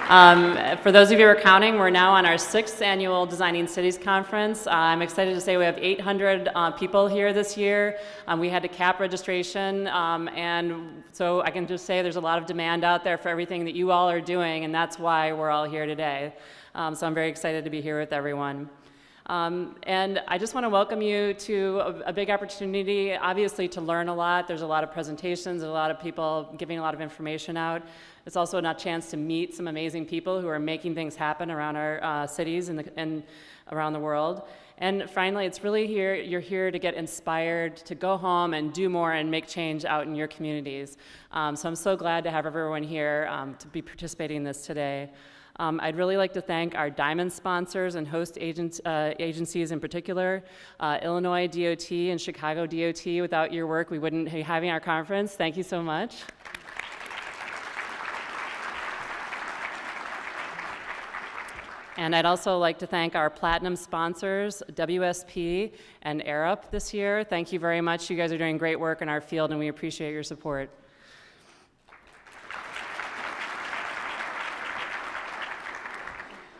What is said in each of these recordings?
For those of you who are counting, we're now on our 6th annual Designing Cities conference. I'm excited to say we have 800 people here this year. We had to cap registration, and so I can just say there's a lot of demand out there for everything that you all are doing, and that's why we're all here today. So I'm very excited to be here with everyone. And I just want to welcome you to a big opportunity, obviously, to learn a lot. There's a lot of presentations, a lot of people giving a lot of information out. It's also a chance to meet some amazing people who are making things happen around our cities and around the world. And finally, it's really you're here to get inspired, to go home and do more and make change out in your communities. So I'm so glad to have everyone here to be participating in this today. I'd really like to thank our diamond sponsors and host agencies in particular, Illinois DOT and Chicago DOT. Without your work, we wouldn't be having our conference. Thank you so much. And I'd also like to thank our platinum sponsors, WSP and Arup this year. Thank you very much. You guys are doing great work in our field, and we appreciate your support.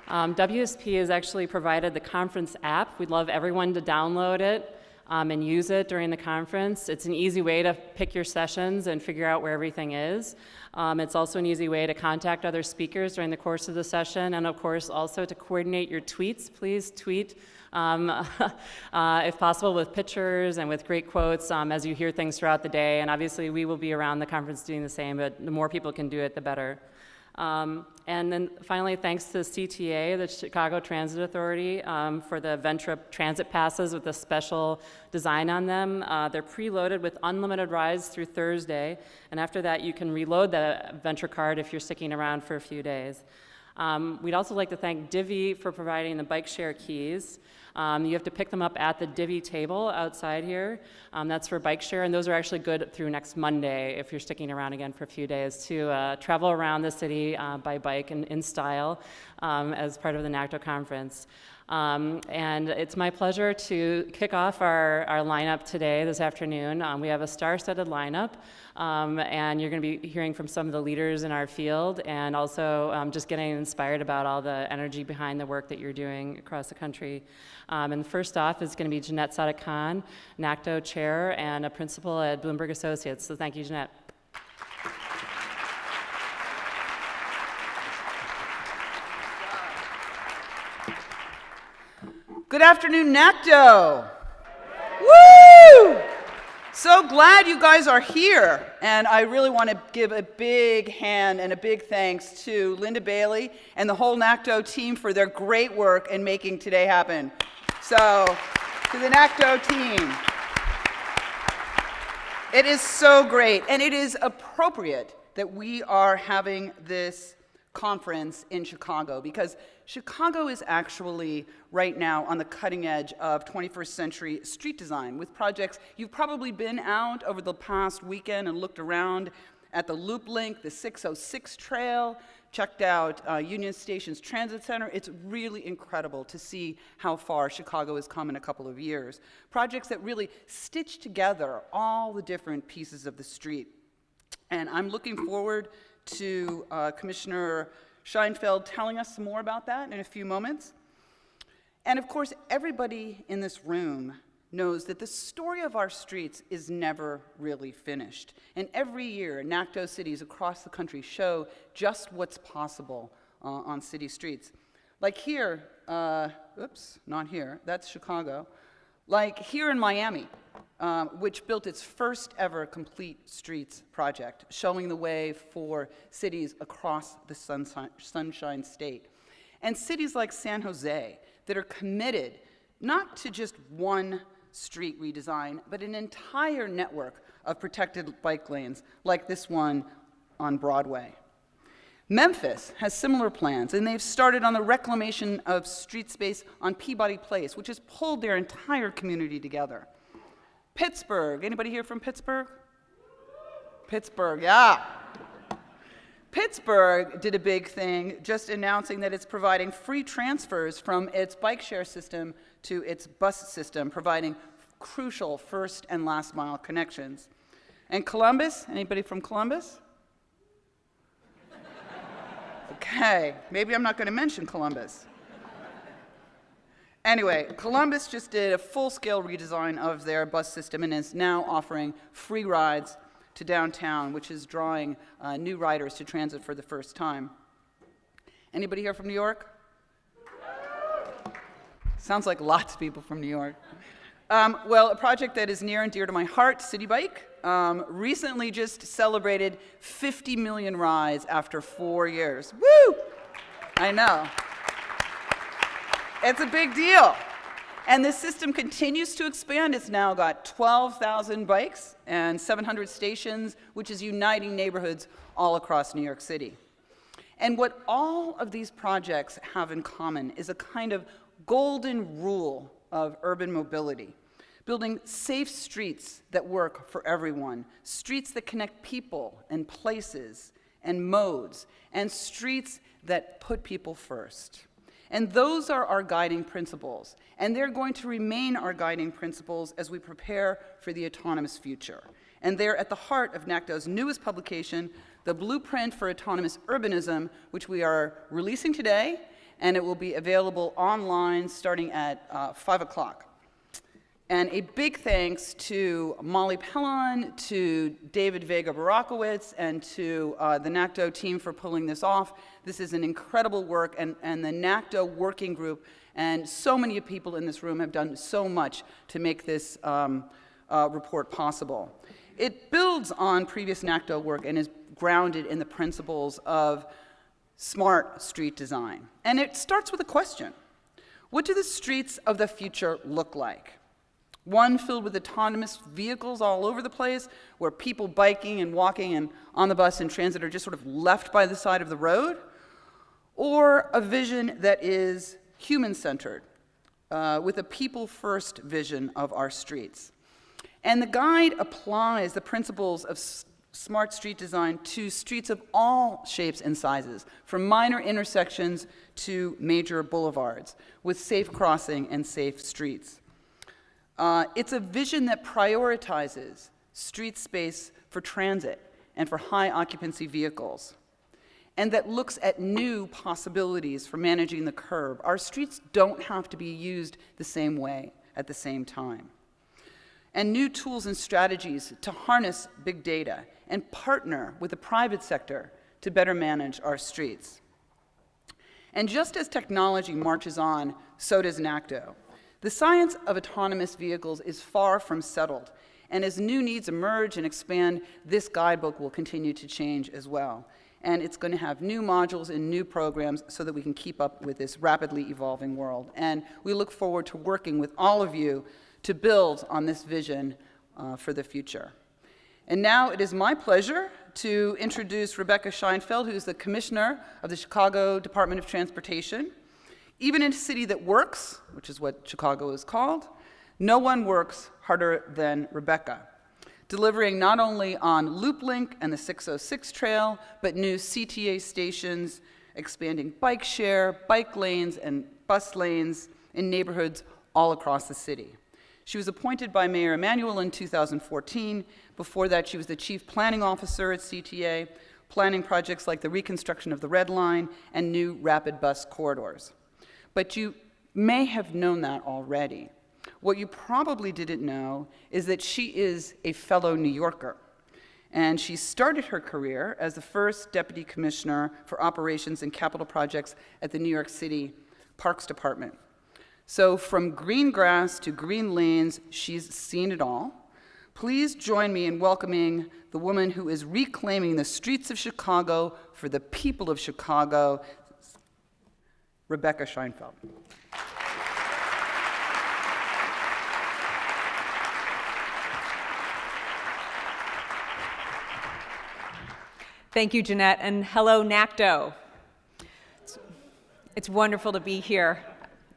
WSP has actually provided the conference app. We'd love everyone to download it and use it during the conference. It's an easy way to pick your sessions and figure out where everything is. It's also an easy way to contact other speakers during the course of the session, and of course also to coordinate your tweets. Please tweet, if possible, with pictures and with great quotes as you hear things throughout the day. And obviously we will be around the conference doing the same, but the more people can do it, the better. And then finally, thanks to CTA, the Chicago Transit Authority, for the Ventra transit passes with a special design on them. They're preloaded with unlimited rides through Thursday, and after that you can reload the Ventra card if you're sticking around for a few days. We'd also like to thank Divvy for providing the bike share keys. You have to pick them up at the Divvy table outside here. That's for bike share, and those are actually good through next Monday if you're sticking around again for a few days to travel around the city by bike and in style as part of the NACTO conference. And it's my pleasure to kick off our lineup today, this afternoon. We have a star-studded lineup, and you're going to be hearing from some of the leaders in our field, and also just getting inspired about all the energy behind the work that you're doing across the country. And first off is going to be Jeanette Sadek-Khan, NACTO Chair and a Principal at Bloomberg Associates. So thank you, Jeanette. Good afternoon, NACTO. Woo! So glad you guys are here. And I really want to give a big hand and a big thanks to Linda Bailey and the whole NACTO team for their great work in making today happen. So, to the NACTO team. It is so great, and it is appropriate that we are having this conference in Chicago, because Chicago is actually right now on the cutting edge of 21st century street design with projects. You've probably been out over the past weekend and looked around at the Loop Link, the 606 Trail, checked out Union Station's Transit Center. It's really incredible to see how far Chicago has come in a couple of years. Projects that really stitch together all the different pieces of the street. And I'm looking forward to Commissioner Scheinfeld telling us some more about that in a few moments. And of course, everybody in this room knows that the story of our streets is never really finished. And every year, NACTO cities across the country show just what's possible on city streets. Like here, oops, not here, that's Chicago. Like here in Miami, which built its first ever complete streets project, showing the way for cities across the Sunshine State. And cities like San Jose that are committed not to just one street redesign, but an entire network of protected bike lanes, like this one on Broadway. Memphis has similar plans, and they've started on the reclamation of street space on Peabody Place, which has pulled their entire community together. Pittsburgh, anybody here from Pittsburgh? Pittsburgh, yeah. Pittsburgh did a big thing, just announcing that it's providing free transfers from its bike share system to its bus system, providing crucial first and last mile connections. And Columbus, anybody from Columbus? Okay, maybe I'm not going to mention Columbus. Anyway, Columbus just did a full-scale redesign of their bus system and is now offering free rides to downtown, which is drawing new riders to transit for the first time. Anybody here from New York? Sounds like lots of people from New York. Well, a project that is near and dear to my heart, City Bike, recently just celebrated 50 million rides after 4 years. Woo! I know. It's a big deal. And this system continues to expand. It's now got 12,000 bikes and 700 stations, which is uniting neighborhoods all across New York City. And what all of these projects have in common is a kind of golden rule of urban mobility. Building safe streets that work for everyone, streets that connect people and places and modes, and streets that put people first. And those are our guiding principles, and they're going to remain our guiding principles as we prepare for the autonomous future. And they're at the heart of NACTO's newest publication, the Blueprint for Autonomous Urbanism, which we are releasing today, and it will be available online starting at 5 o'clock. And a big thanks to Molly Pellon, to David Vega Barakowitz, and to the NACTO team for pulling this off. This is an incredible work, and the NACTO working group and so many people in this room have done so much to make this report possible. It builds on previous NACTO work and is grounded in the principles of smart street design. And it starts with a question. What do the streets of the future look like? One filled with autonomous vehicles all over the place, where people biking and walking and on the bus and transit are just sort of left by the side of the road? Or a vision that is human-centered, with a people-first vision of our streets? And the guide applies the principles of smart street design to streets of all shapes and sizes, from minor intersections to major boulevards, with safe crossing and safe streets. It's a vision that prioritizes street space for transit and for high occupancy vehicles, and that looks at new possibilities for managing the curb. Our streets don't have to be used the same way at the same time. And new tools and strategies to harness big data and partner with the private sector to better manage our streets. And just as technology marches on, so does NACTO. The science of autonomous vehicles is far from settled, and as new needs emerge and expand, this guidebook will continue to change as well. And it's going to have new modules and new programs so that we can keep up with this rapidly evolving world. And we look forward to working with all of you to build on this vision for the future. And now it is my pleasure to introduce Rebecca Scheinfeld, who is the Commissioner of the Chicago Department of Transportation. Even in a city that works, which is what Chicago is called, no one works harder than Rebecca, delivering not only on Loop Link and the 606 Trail, but new CTA stations, expanding bike share, bike lanes, and bus lanes in neighborhoods all across the city. She was appointed by Mayor Emanuel in 2014. Before that, she was the Chief Planning Officer at CTA, planning projects like the reconstruction of the Red Line and new rapid bus corridors. But you may have known that already. What you probably didn't know is that she is a fellow New Yorker. And she started her career as the first Deputy Commissioner for Operations and Capital Projects at the New York City Parks Department. So from green grass to green lanes, she's seen it all. Please join me in welcoming the woman who is reclaiming the streets of Chicago for the people of Chicago, Rebecca Scheinfeld. Thank you, Jeanette, and hello, NACTO. It's wonderful to be here.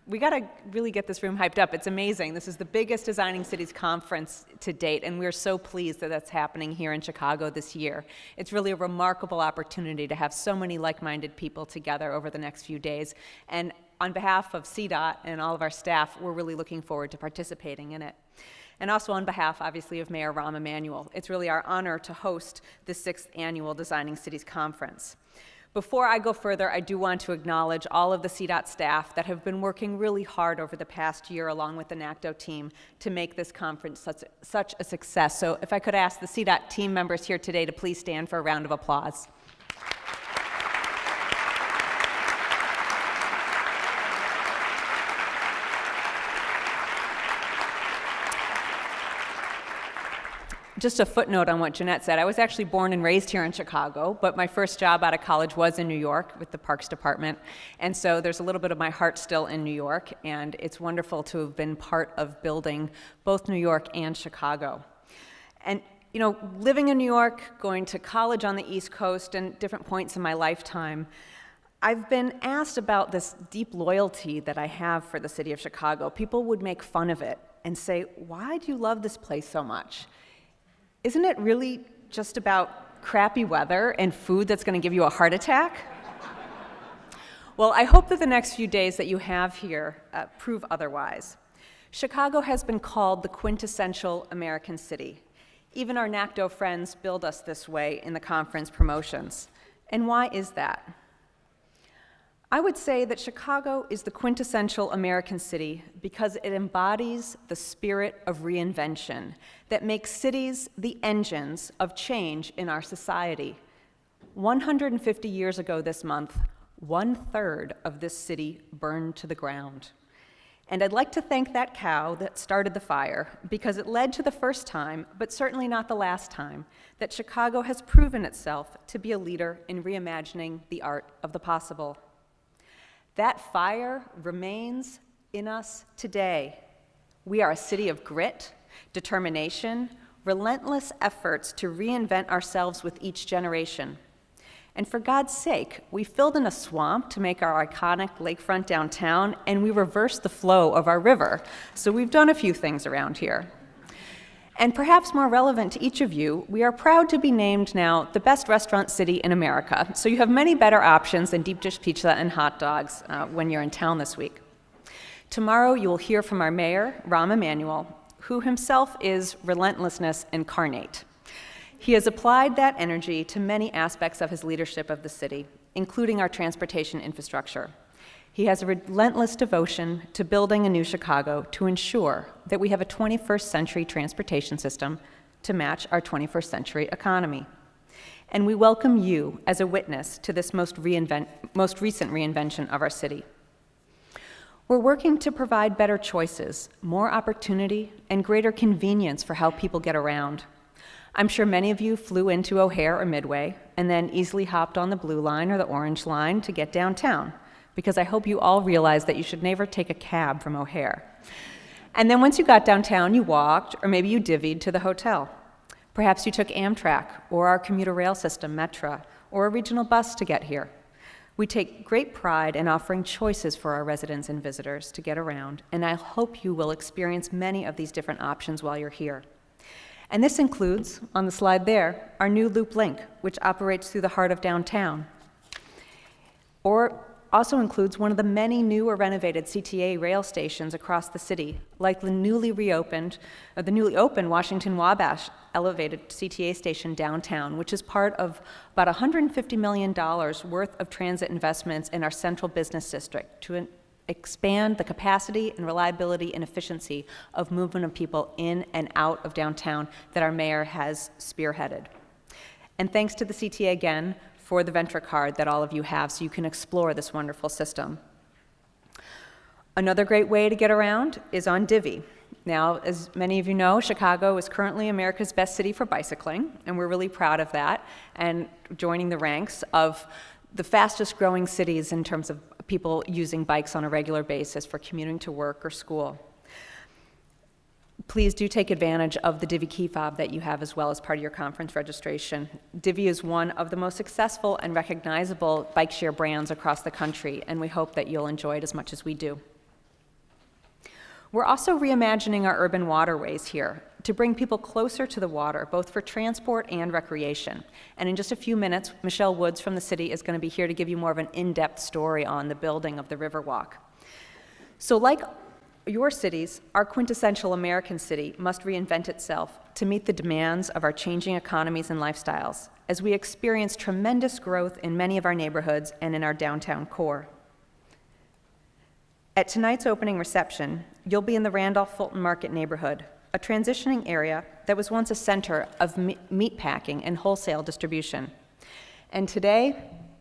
We got to really get this room hyped up. It's amazing. This is the biggest Designing Cities conference to date, and we're so pleased that that's happening here in Chicago this year. It's really a remarkable opportunity to have so many like-minded people together over the next few days. And on behalf of CDOT and all of our staff, we're really looking forward to participating in it. And also on behalf, obviously, of Mayor Rahm Emanuel, it's really our honor to host the 6th Annual Designing Cities Conference. Before I go further, I do want to acknowledge all of the CDOT staff that have been working really hard over the past year along with the NACTO team to make this conference such a success. So if I could ask the CDOT team members here today to please stand for a round of applause. Just a footnote on what Jeanette said. I was actually born and raised here in Chicago, but my first job out of college was in New York with the Parks Department. And so there's a little bit of my heart still in New York, and it's wonderful to have been part of building both New York and Chicago. And you know, living in New York, going to college on the East Coast, and different points in my lifetime, I've been asked about this deep loyalty that I have for the city of Chicago. People would make fun of it and say, "Why do you love this place so much? Isn't it really just about crappy weather and food that's going to give you a heart attack?" Well, I hope that the next few days that you have here prove otherwise. Chicago has been called the quintessential American city. Even our NACTO friends billed us this way in the conference promotions. And why is that? I would say that Chicago is the quintessential American city because it embodies the spirit of reinvention that makes cities the engines of change in our society. 150 years ago this month, 1/3 of this city burned to the ground. And I'd like to thank that cow that started the fire because it led to the first time, but certainly not the last time, that Chicago has proven itself to be a leader in reimagining the art of the possible. That fire remains in us today. We are a city of grit, determination, relentless efforts to reinvent ourselves with each generation. And for God's sake, we filled in a swamp to make our iconic lakefront downtown, and we reversed the flow of our river. So we've done a few things around here. And perhaps more relevant to each of you, we are proud to be named now the best restaurant city in America. So you have many better options than deep dish pizza and hot dogs when you're in town this week. Tomorrow you will hear from our mayor, Rahm Emanuel, who himself is relentlessness incarnate. He has applied that energy to many aspects of his leadership of the city, including our transportation infrastructure. He has a relentless devotion to building a new Chicago to ensure that we have a 21st century transportation system to match our 21st century economy. And we welcome you as a witness to this most recent reinvention of our city. We're working to provide better choices, more opportunity, and greater convenience for how people get around. I'm sure many of you flew into O'Hare or Midway and then easily hopped on the Blue Line or the Orange Line to get downtown, because I hope you all realize that you should never take a cab from O'Hare. And then once you got downtown, you walked, or maybe you divvied to the hotel. Perhaps you took Amtrak, or our commuter rail system, Metra, or a regional bus to get here. We take great pride in offering choices for our residents and visitors to get around, and I hope you will experience many of these different options while you're here. And this includes, on the slide there, our new Loop Link, which operates through the heart of downtown, or also includes one of the many new or renovated CTA rail stations across the city, like the newly opened Washington Wabash elevated CTA station downtown, which is part of about $150 million worth of transit investments in our central business district to expand the capacity and reliability and efficiency of movement of people in and out of downtown that our mayor has spearheaded. And thanks to the CTA again for the Venture card that all of you have so you can explore this wonderful system. Another great way to get around is on Divvy. Now, as many of you know, Chicago is currently America's best city for bicycling, and we're really proud of that, and joining the ranks of the fastest growing cities in terms of people using bikes on a regular basis for commuting to work or school. Please do take advantage of the Divvy key fob that you have as well as part of your conference registration. Divvy is one of the most successful and recognizable bike share brands across the country, and we hope that you'll enjoy it as much as we do. We're also reimagining our urban waterways here to bring people closer to the water, both for transport and recreation. And in just a few minutes, Michelle Woods from the city is going to be here to give you more of an in-depth story on the building of the Riverwalk. So like Your cities, our quintessential American city, must reinvent itself to meet the demands of our changing economies and lifestyles, as we experience tremendous growth in many of our neighborhoods and in our downtown core. At tonight's opening reception, you'll be in the Randolph-Fulton Market neighborhood, a transitioning area that was once a center of meat packing and wholesale distribution. And today,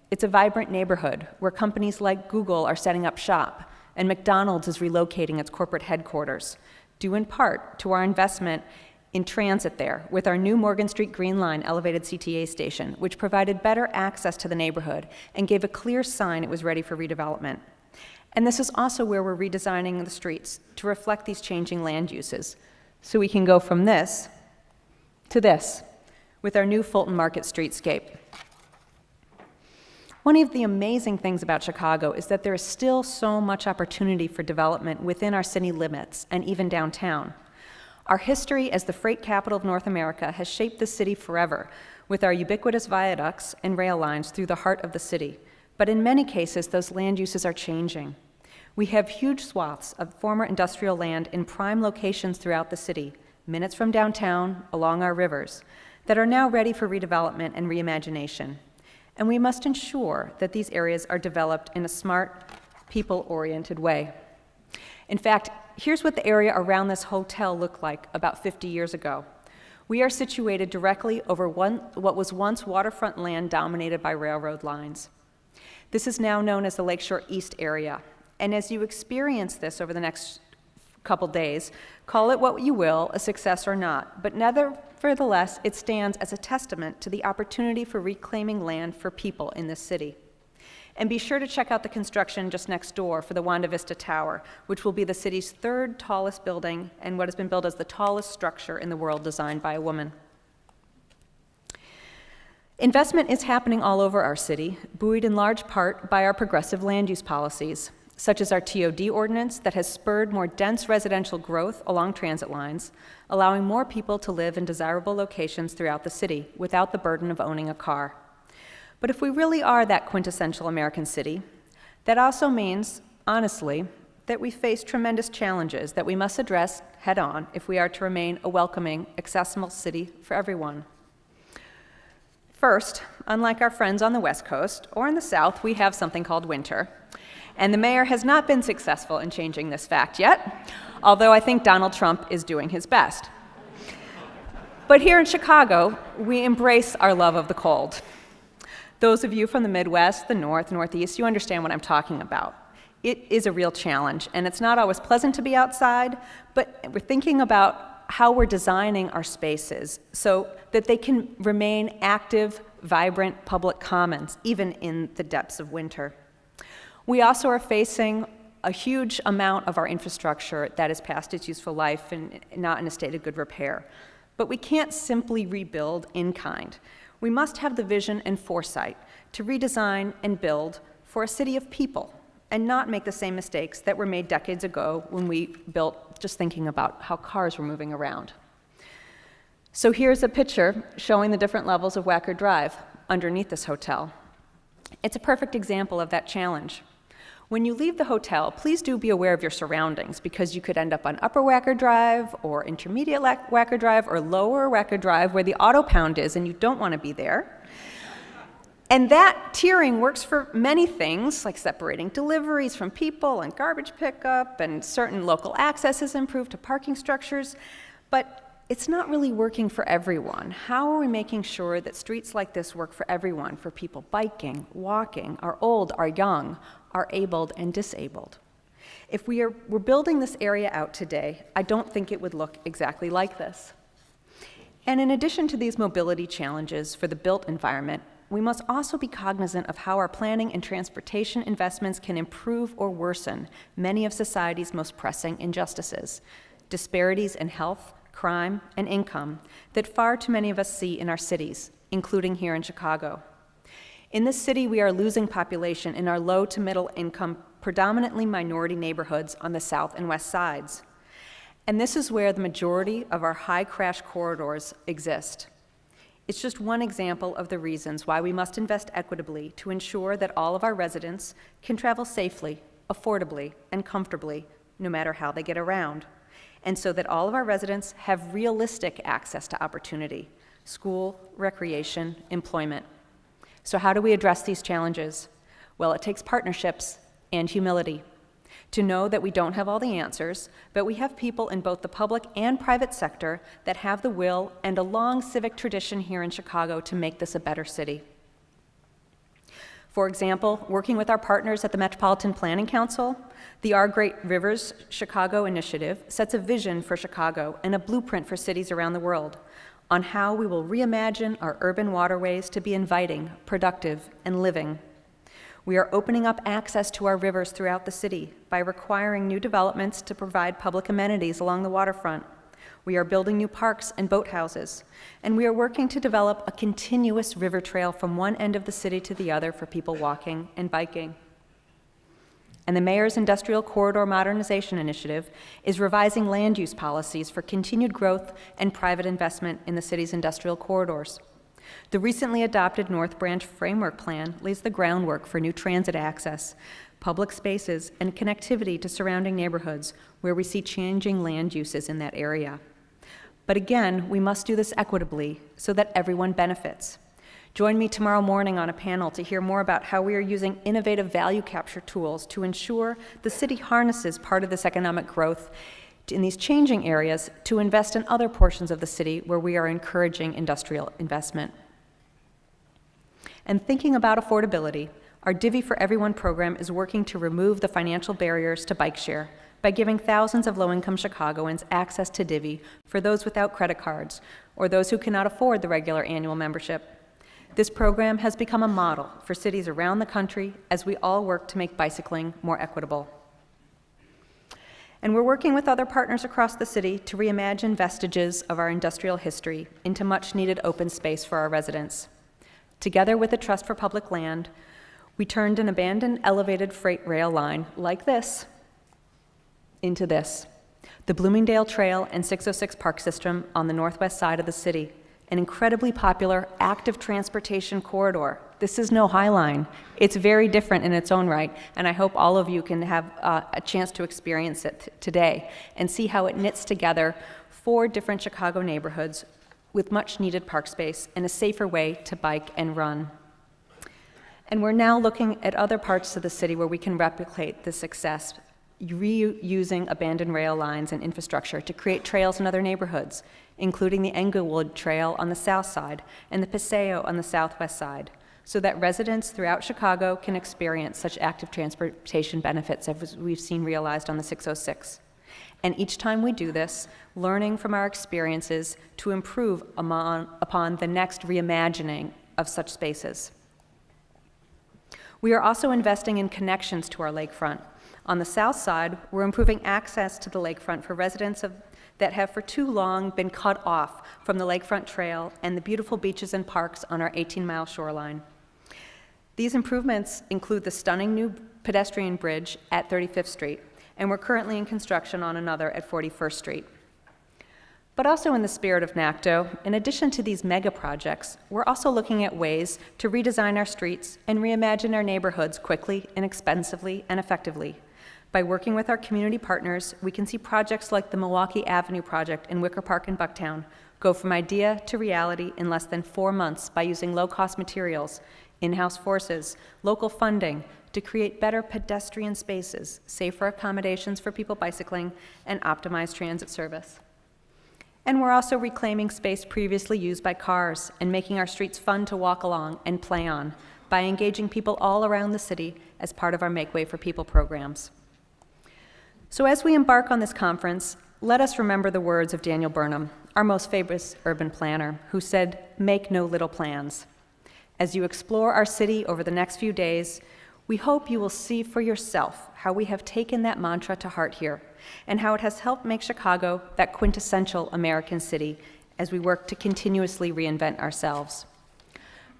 it's a vibrant neighborhood where companies like Google are setting up shop, and McDonald's is relocating its corporate headquarters, due in part to our investment in transit there with our new Morgan Street Green Line elevated CTA station, which provided better access to the neighborhood and gave a clear sign it was ready for redevelopment. And this is also where we're redesigning the streets to reflect these changing land uses, so we can go from this to this with our new Fulton Market streetscape. One of the amazing things about Chicago is that there is still so much opportunity for development within our city limits and even downtown. Our history as the freight capital of North America has shaped the city forever with our ubiquitous viaducts and rail lines through the heart of the city. But in many cases, those land uses are changing. We have huge swaths of former industrial land in prime locations throughout the city, minutes from downtown, along our rivers, that are now ready for redevelopment and reimagination. And we must ensure that these areas are developed in a smart, people-oriented way. In fact, here's what the area around this hotel looked like about 50 years ago. We are situated directly over what was once waterfront land dominated by railroad lines. This is now known as the Lakeshore East area. And as you experience this over the next couple days, call it what you will, a success or not, but nevertheless, it stands as a testament to the opportunity for reclaiming land for people in this city. And be sure to check out the construction just next door for the Wanda Vista Tower, which will be the city's third tallest building and what has been built as the tallest structure in the world designed by a woman. Investment is happening all over our city, buoyed in large part by our progressive land use policies, such as our TOD ordinance that has spurred more dense residential growth along transit lines, allowing more people to live in desirable locations throughout the city without the burden of owning a car. But if we really are that quintessential American city, that also means, honestly, that we face tremendous challenges that we must address head-on if we are to remain a welcoming, accessible city for everyone. First, unlike our friends on the West Coast or in the South, we have something called winter. And the mayor has not been successful in changing this fact yet, although I think Donald Trump is doing his best. But here in Chicago, we embrace our love of the cold. Those of you from the Midwest, the North, Northeast, you understand what I'm talking about. It is a real challenge, and it's not always pleasant to be outside, but we're thinking about how we're designing our spaces so that they can remain active, vibrant public commons, even in the depths of winter. We also are facing a huge amount of our infrastructure that is past its useful life and not in a state of good repair. But we can't simply rebuild in kind. We must have the vision and foresight to redesign and build for a city of people and not make the same mistakes that were made decades ago when we built just thinking about how cars were moving around. So here's a picture showing the different levels of Wacker Drive underneath this hotel. It's a perfect example of that challenge. When you leave the hotel, please do be aware of your surroundings because you could end up on Upper Wacker Drive or Intermediate Wacker Drive or Lower Wacker Drive where the auto pound is and you don't want to be there. And that tiering works for many things, like separating deliveries from people and garbage pickup, and certain local access is improved to parking structures, but it's not really working for everyone. How are we making sure that streets like this work for everyone, for people biking, walking, our old, our young, our abled and disabled? If we're building this area out today, I don't think it would look exactly like this. And in addition to these mobility challenges for the built environment, we must also be cognizant of how our planning and transportation investments can improve or worsen many of society's most pressing injustices, disparities in health, crime, and income that far too many of us see in our cities, including here in Chicago. In this city, we are losing population in our low to middle income, predominantly minority neighborhoods on the south and west sides. And this is where the majority of our high crash corridors exist. It's just one example of the reasons why we must invest equitably to ensure that all of our residents can travel safely, affordably, and comfortably, no matter how they get around, and so that all of our residents have realistic access to opportunity, school, recreation, employment. So how do we address these challenges? Well, it takes partnerships and humility to know that we don't have all the answers, but we have people in both the public and private sector that have the will and a long civic tradition here in Chicago to make this a better city. For example, working with our partners at the Metropolitan Planning Council, the Our Great Rivers Chicago initiative sets a vision for Chicago and a blueprint for cities around the world on how we will reimagine our urban waterways to be inviting, productive, and living. We are opening up access to our rivers throughout the city by requiring new developments to provide public amenities along the waterfront. We are building new parks and boathouses, and we are working to develop a continuous river trail from one end of the city to the other for people walking and biking. And the Mayor's Industrial Corridor Modernization Initiative is revising land use policies for continued growth and private investment in the city's industrial corridors. The recently adopted North Branch Framework Plan lays the groundwork for new transit access, public spaces, and connectivity to surrounding neighborhoods where we see changing land uses in that area. But again, we must do this equitably so that everyone benefits. Join me tomorrow morning on a panel to hear more about how we are using innovative value capture tools to ensure the city harnesses part of this economic growth in these changing areas to invest in other portions of the city where we are encouraging industrial investment. And thinking about affordability, our Divvy for Everyone program is working to remove the financial barriers to bike share by giving thousands of low-income Chicagoans access to Divvy for those without credit cards or those who cannot afford the regular annual membership. This program has become a model for cities around the country as we all work to make bicycling more equitable. And we're working with other partners across the city to reimagine vestiges of our industrial history into much-needed open space for our residents. Together with the Trust for Public Land, we turned an abandoned elevated freight rail line like this into this, the Bloomingdale Trail and 606 Park System on the northwest side of the city, an incredibly popular active transportation corridor. This is no High Line. It's very different in its own right, and I hope all of you can have a chance to experience it today and see how it knits together 4 different Chicago neighborhoods with much needed park space and a safer way to bike and run. And we're now looking at other parts of the city where we can replicate this success, reusing abandoned rail lines and infrastructure to create trails in other neighborhoods, including the Englewood Trail on the south side and the Paseo on the southwest side, so that residents throughout Chicago can experience such active transportation benefits as we've seen realized on the 606. And each time we do this, learning from our experiences to improve upon the next reimagining of such spaces. We are also investing in connections to our lakefront. On the south side, we're improving access to the lakefront for residents that have for too long been cut off from the lakefront trail and the beautiful beaches and parks on our 18-mile shoreline. These improvements include the stunning new pedestrian bridge at 35th Street, and we're currently in construction on another at 41st Street. But also in the spirit of NACTO, in addition to these mega projects, we're also looking at ways to redesign our streets and reimagine our neighborhoods quickly, inexpensively, and effectively. By working with our community partners, we can see projects like the Milwaukee Avenue project in Wicker Park in Bucktown go from idea to reality in less than 4 months by using low-cost materials, in-house forces, local funding to create better pedestrian spaces, safer accommodations for people bicycling, and optimized transit service. And we're also reclaiming space previously used by cars and making our streets fun to walk along and play on by engaging people all around the city as part of our Make Way for People programs. So as we embark on this conference, let us remember the words of Daniel Burnham, our most famous urban planner, who said, "Make no little plans." As you explore our city over the next few days, we hope you will see for yourself how we have taken that mantra to heart here and how it has helped make Chicago that quintessential American city as we work to continuously reinvent ourselves.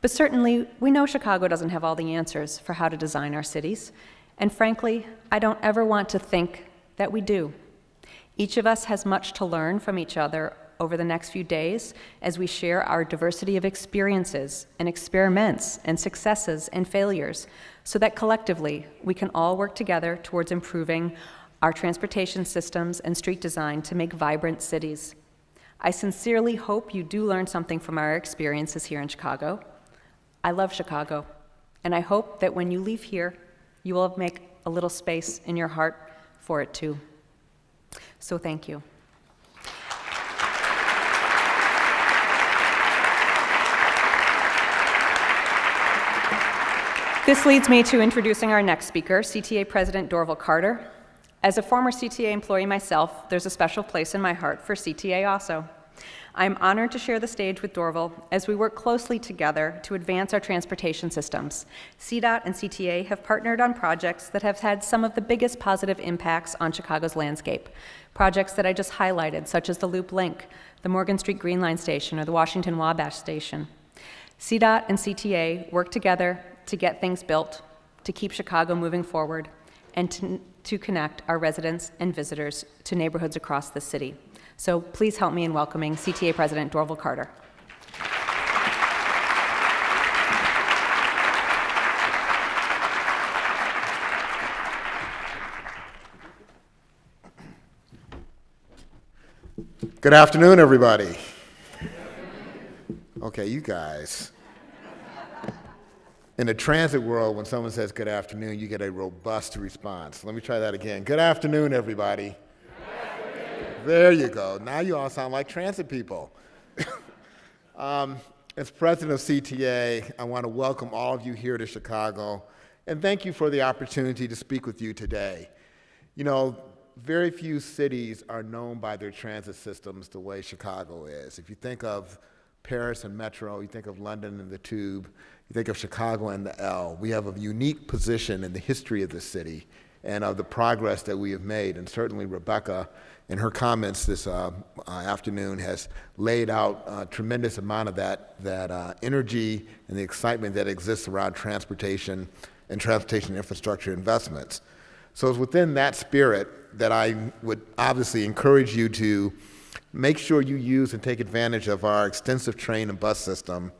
But certainly, we know Chicago doesn't have all the answers for how to design our cities, and frankly, I don't ever want to think that we do. Each of us has much to learn from each other over the next few days as we share our diversity of experiences and experiments and successes and failures so that collectively we can all work together towards improving our transportation systems, and street design to make vibrant cities. I sincerely hope you do learn something from our experiences here in Chicago. I love Chicago, and I hope that when you leave here, you will make a little space in your heart for it too. So thank you. This leads me to introducing our next speaker, Cta President Doraville Carter. As a former Cta employee myself, there's a special place in my heart for Cta also. I'm honored to share the stage with Dorval as we work closely together to advance our transportation systems. CDOT and Cta have partnered on projects that have had some of the biggest positive impacts on Chicago's landscape. Projects that I just highlighted, such as the Loop Link, the Morgan Street Green Line Station, or the Washington Wabash Station. CDOT and Cta work together to get things built, to keep Chicago moving forward, and to connect our residents and visitors to neighborhoods across the city. So please help me in welcoming Cta President Doraville Carter. Good afternoon, everybody. Okay, you guys. In the transit world, when someone says good afternoon, you get a robust response. Let me try that again. Good afternoon, everybody. Good afternoon. There you go. Now you all sound like transit people. As president of CTA, I want to welcome all of you here to Chicago, and thank you for the opportunity to speak with you today. You know, very few cities are known by their transit systems the way Chicago is. If you think of Paris and Metro, you think of London and the Tube, you think of Chicago and the L. We have a unique position in the history of the city and of the progress that we have made. And certainly Rebecca, in her comments this afternoon, has laid out a tremendous amount of that energy and the excitement that exists around transportation and transportation infrastructure investments. So it's within that spirit that I would obviously encourage you to make sure you use and take advantage of our extensive train and bus system,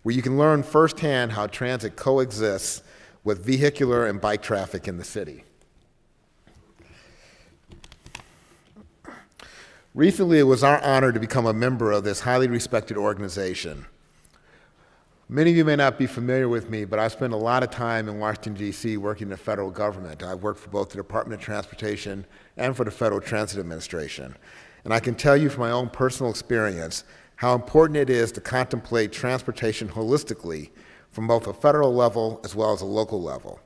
where you can learn firsthand how transit coexists with vehicular and bike traffic in the city. Recently, it was our honor to become a member of this highly respected organization. Many of you may not be familiar with me, but I spent a lot of time in Washington, D.C. working in the federal government. I've worked for both the Department of Transportation and for the Federal Transit Administration. And I can tell you from my own personal experience how important it is to contemplate transportation holistically from both a federal level as well as a local level.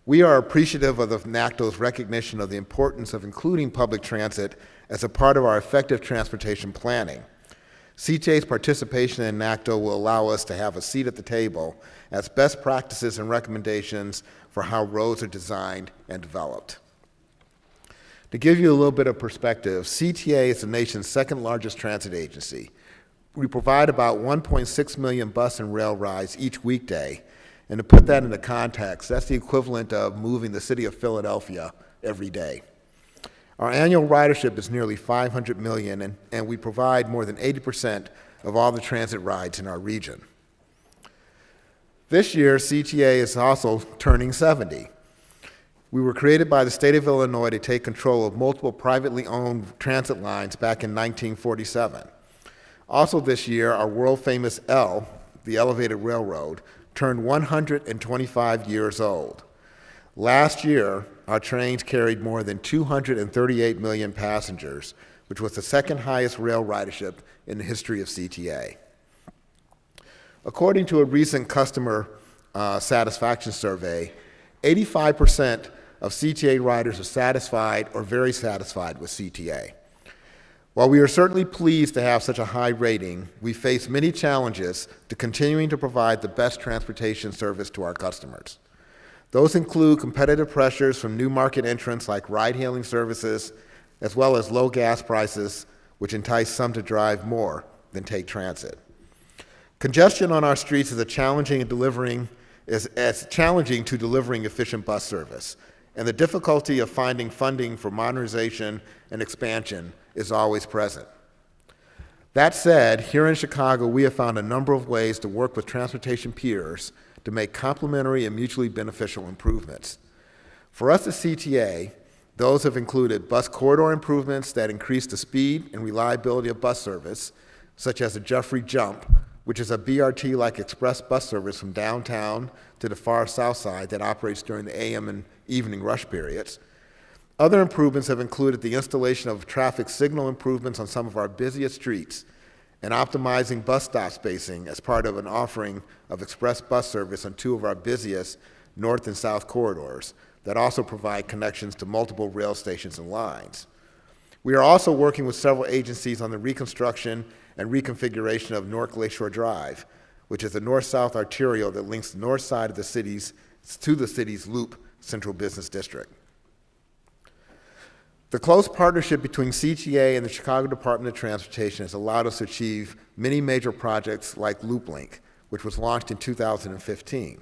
We are appreciative of the NACTO's recognition of the importance of including public transit as a part of our effective transportation planning. CTA's participation in NACTO will allow us to have a seat at the table as best practices and recommendations for how roads are designed and developed. To give you a little bit of perspective, CTA is the nation's second largest transit agency. We provide about 1.6 million bus and rail rides each weekday. And to put that into context, that's the equivalent of moving the city of Philadelphia every day. Our annual ridership is nearly 500 million, and we provide more than 80% of all the transit rides in our region. This year, CTA is also turning 70. We were created by the state of Illinois to take control of multiple privately owned transit lines back in 1947. Also this year, our world-famous L, the elevated railroad, turned 125 years old. Last year, our trains carried more than 238 million passengers, which was the second highest rail ridership in the history of CTA. According to a recent customer satisfaction survey, 85% of CTA riders are satisfied or very satisfied with CTA. While we are certainly pleased to have such a high rating, we face many challenges to continuing to provide the best transportation service to our customers. Those include competitive pressures from new market entrants like ride-hailing services, as well as low gas prices, which entice some to drive more than take transit. Congestion on our streets is challenging to delivering efficient bus service, and the difficulty of finding funding for modernization and expansion is always present. That said, here in Chicago, we have found a number of ways to work with transportation peers to make complementary and mutually beneficial improvements. For us at CTA, Those have included bus corridor improvements that increase the speed and reliability of bus service, such as the Jeffrey Jump, which is a BRT-like express bus service from downtown to the far south side that operates during the AM and evening rush periods. Other improvements have included the installation of traffic signal improvements on some of our busiest streets and optimizing bus stop spacing as part of an offering of express bus service on two of our busiest north and south corridors that also provide connections to multiple rail stations and lines. We are also working with several agencies on the reconstruction and reconfiguration of North Lakeshore Drive, which is a north-south arterial that links the north side of the city's to the city's Loop Central Business District. The close partnership between CTA and the Chicago Department of Transportation has allowed us to achieve many major projects like Loop Link, which was launched in 2015.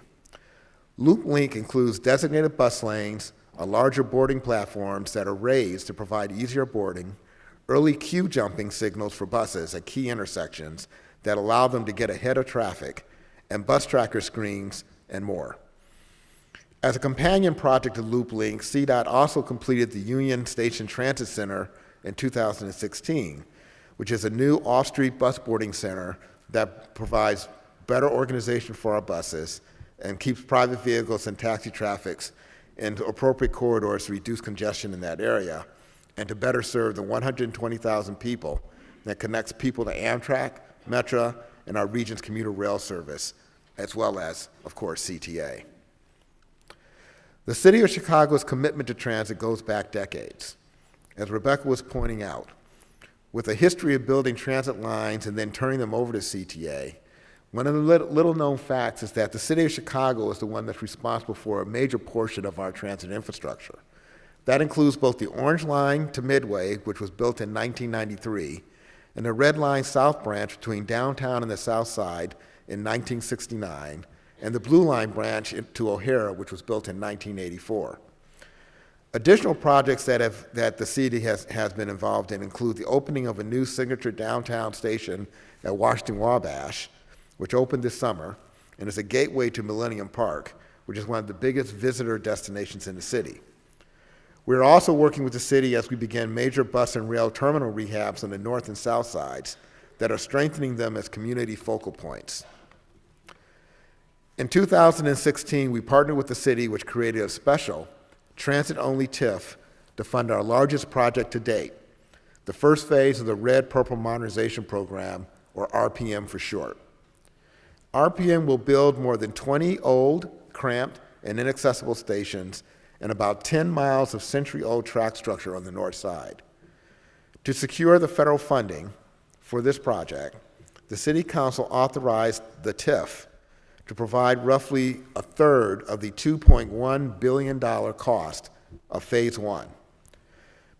Loop Link includes designated bus lanes, larger boarding platforms that are raised to provide easier boarding, early queue jumping signals for buses at key intersections that allow them to get ahead of traffic, and bus tracker screens, and more. As a companion project to Loop Link, CDOT also completed the Union Station Transit Center in 2016, which is a new off-street bus boarding center that provides better organization for our buses and keeps private vehicles and taxi traffics in appropriate corridors to reduce congestion in that area and to better serve the 120,000 people that connects people to Amtrak, Metra, and our region's commuter rail service, as well as, of course, CTA. The City of Chicago's commitment to transit goes back decades. As Rebecca was pointing out, with a history of building transit lines and then turning them over to CTA, one of the little-known facts is that the City of Chicago is the one that's responsible for a major portion of our transit infrastructure. That includes both the Orange Line to Midway, which was built in 1993, and the Red Line South Branch between downtown and the South Side in 1969, and the Blue Line branch to O'Hara, which was built in 1984. Additional projects that the city has been involved in include the opening of a new signature downtown station at Washington Wabash, which opened this summer and is a gateway to Millennium Park, which is one of the biggest visitor destinations in the city. We are also working with the city as we begin major bus and rail terminal rehabs on the north and south sides that are strengthening them as community focal points. In 2016, we partnered with the city, which created a special transit-only TIF to fund our largest project to date, the first phase of the Red Purple Modernization Program, or RPM for short. RPM will build more than 20 old, cramped, and inaccessible stations and about 10 miles of century-old track structure on the north side. To secure the federal funding for this project, the City Council authorized the TIF to provide roughly a third of the $2.1 billion cost of Phase 1.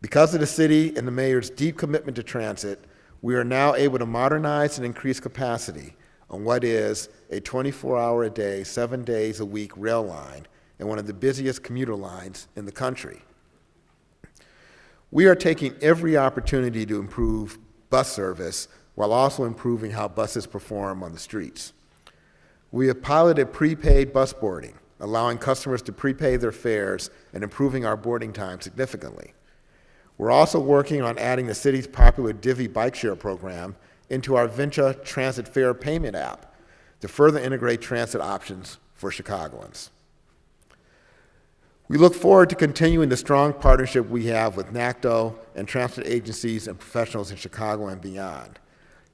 Because of the city and the mayor's deep commitment to transit, we are now able to modernize and increase capacity on what is a 24-hour-a-day, 7 days a week rail line and one of the busiest commuter lines in the country. We are taking every opportunity to improve bus service while also improving how buses perform on the streets. We have piloted prepaid bus boarding, allowing customers to prepay their fares and improving our boarding time significantly. We're also working on adding the city's popular Divvy bike share program into our Venture transit fare payment app to further integrate transit options for Chicagoans. We look forward to continuing the strong partnership we have with NACTO and transit agencies and professionals in Chicago and beyond.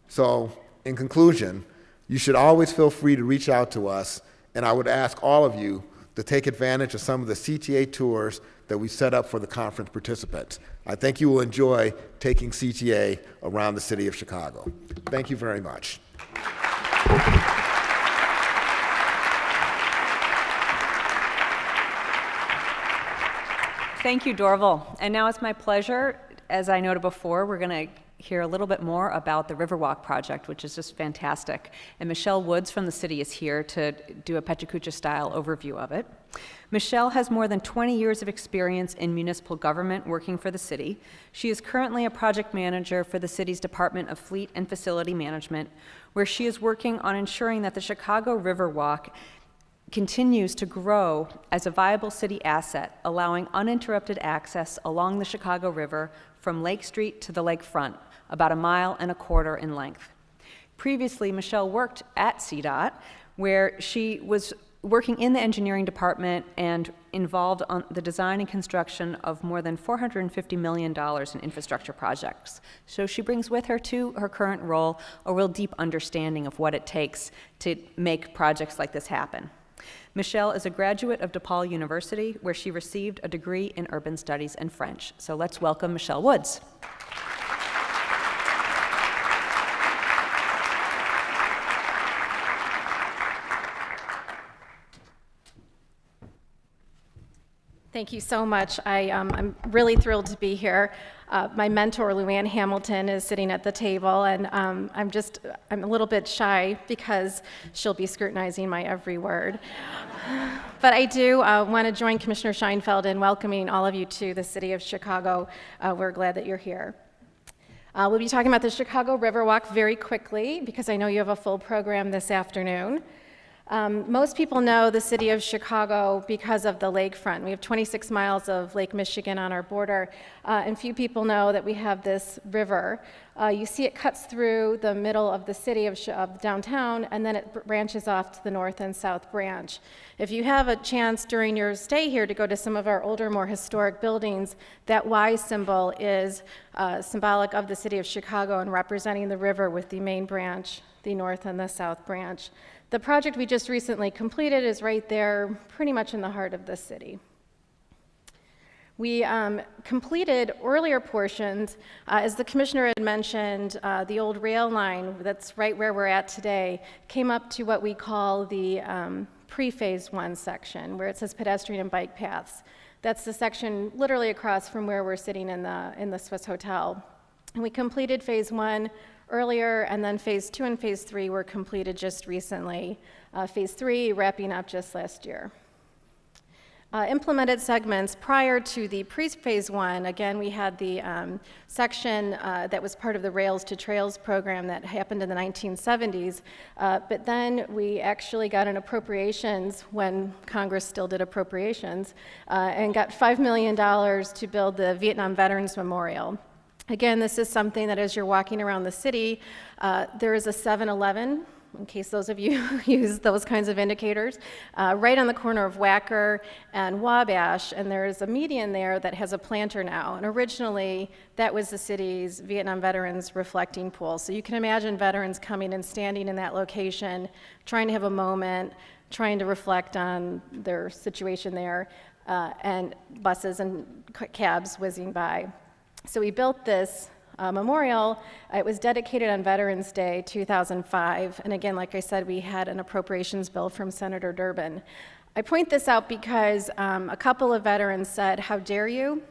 So, in conclusion, you should always feel free to reach out to us, and I would ask all of you to take advantage of some of the CTA tours that we set up for the conference participants. I think you will enjoy taking CTA around the city of Chicago. Thank you very much. Thank you, Dorval. And now it's my pleasure, as I noted before, we're going to hear a little bit more about the Riverwalk Project, which is just fantastic. And Michelle Woods from the city is here to do a Pechacucha-style overview of it. Michelle has more than 20 years of experience in municipal government working for the city. She is currently a project manager for the city's Department of Fleet and Facility Management, where she is working on ensuring that the Chicago Riverwalk continues to grow as a viable city asset, allowing uninterrupted access along the Chicago River from Lake Street to the lakefront, about 1.25 miles in length. Previously, Michelle worked at CDOT, where she was working in the engineering department and involved on the design and construction of more than $450 million in infrastructure projects. So she brings with her to her current role a real deep understanding of what it takes to make projects like this happen. Michelle is a graduate of DePaul University, where she received a degree in urban studies and French. So let's welcome Michelle Woods. Thank you so much. I'm really thrilled to be here. My mentor, Luann Hamilton, is sitting at the table, and I'm a little bit shy because she'll be scrutinizing my every word. But I do want to join Commissioner Scheinfeld in welcoming all of you to the city of Chicago. We're glad that you're here. We'll be talking about the Chicago Riverwalk very quickly because I know you have a full program this afternoon. Most people know the city of Chicago because of the lakefront. We have 26 miles of Lake Michigan on our border, and few people know that we have this river. You see it cuts through the middle of the city of downtown, and then it branches off to the north and south branch. If you have a chance during your stay here to go to some of our older, more historic buildings, that Y symbol is symbolic of the city of Chicago and representing the river with the main branch, the north and the south branch. The project we just recently completed is right there, pretty much in the heart of the city. We completed earlier portions, as the commissioner had mentioned, the old rail line that's right where we're at today came up to what we call the pre-phase 1 section, where it says pedestrian and bike paths. That's the section literally across from where we're sitting in the Swiss Hotel. And we completed phase 1 earlier, and then phase 2 and phase 3 were completed just recently. Phase 3 wrapping up just last year. Implemented segments prior to the pre-phase 1, again, we had the section that was part of the Rails to Trails program that happened in the 1970s, but then we actually got an appropriations when Congress still did appropriations, and got $5 million to build the Vietnam Veterans Memorial. Again, this is something that as you're walking around the city, there is a 7-Eleven, in case those of you use those kinds of indicators, right on the corner of Wacker and Wabash, and there's a median there that has a planter now. And originally, that was the city's Vietnam Veterans Reflecting Pool. So you can imagine veterans coming and standing in that location, trying to have a moment, trying to reflect on their situation there, and buses and cabs whizzing by. So we built this memorial. It was dedicated on Veterans Day 2005, and again, like I said, we had an appropriations bill from Senator Durbin. I point this out because a couple of veterans said, "How dare you?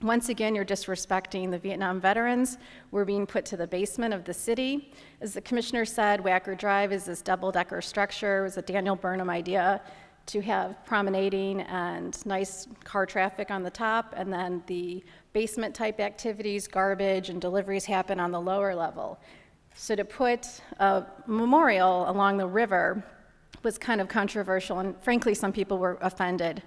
Once again, you're disrespecting the Vietnam veterans. We're being put to the basement of the city." As the commissioner said, Wacker Drive is this double-decker structure. It was a Daniel Burnham idea to have promenading and nice car traffic on the top, and then the basement type activities, garbage and deliveries happen on the lower level. So to put a memorial along the river was kind of controversial, and frankly, some people were offended.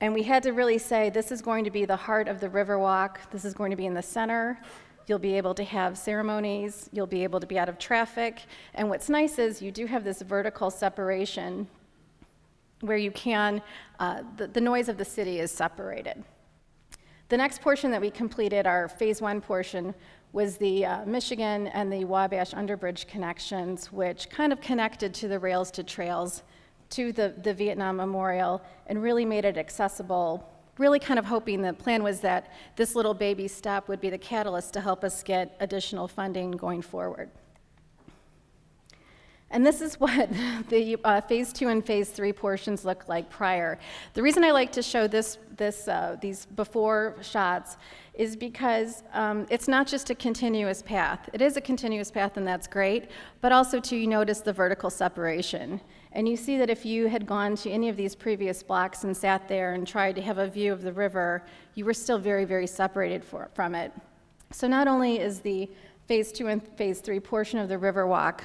And we had to really say, this is going to be the heart of the Riverwalk. This is going to be in the center. You'll be able to have ceremonies. You'll be able to be out of traffic. And what's nice is you do have this vertical separation where you can, the noise of the city is separated. The next portion that we completed, our phase 1 portion, was the Michigan and the Wabash Underbridge connections, which kind of connected to the Rails to Trails, to the Vietnam Memorial, and really made it accessible, really kind of hoping the plan was that this little baby step would be the catalyst to help us get additional funding going forward. And this is what the phase 2 and phase 3 portions look like prior. The reason I like to show these before shots is because it's not just a continuous path. It is a continuous path, and that's great, but also too, you notice the vertical separation. And you see that if you had gone to any of these previous blocks and sat there and tried to have a view of the river, you were still very, very separated from it. So not only is the phase 2 and phase 3 portion of the Riverwalk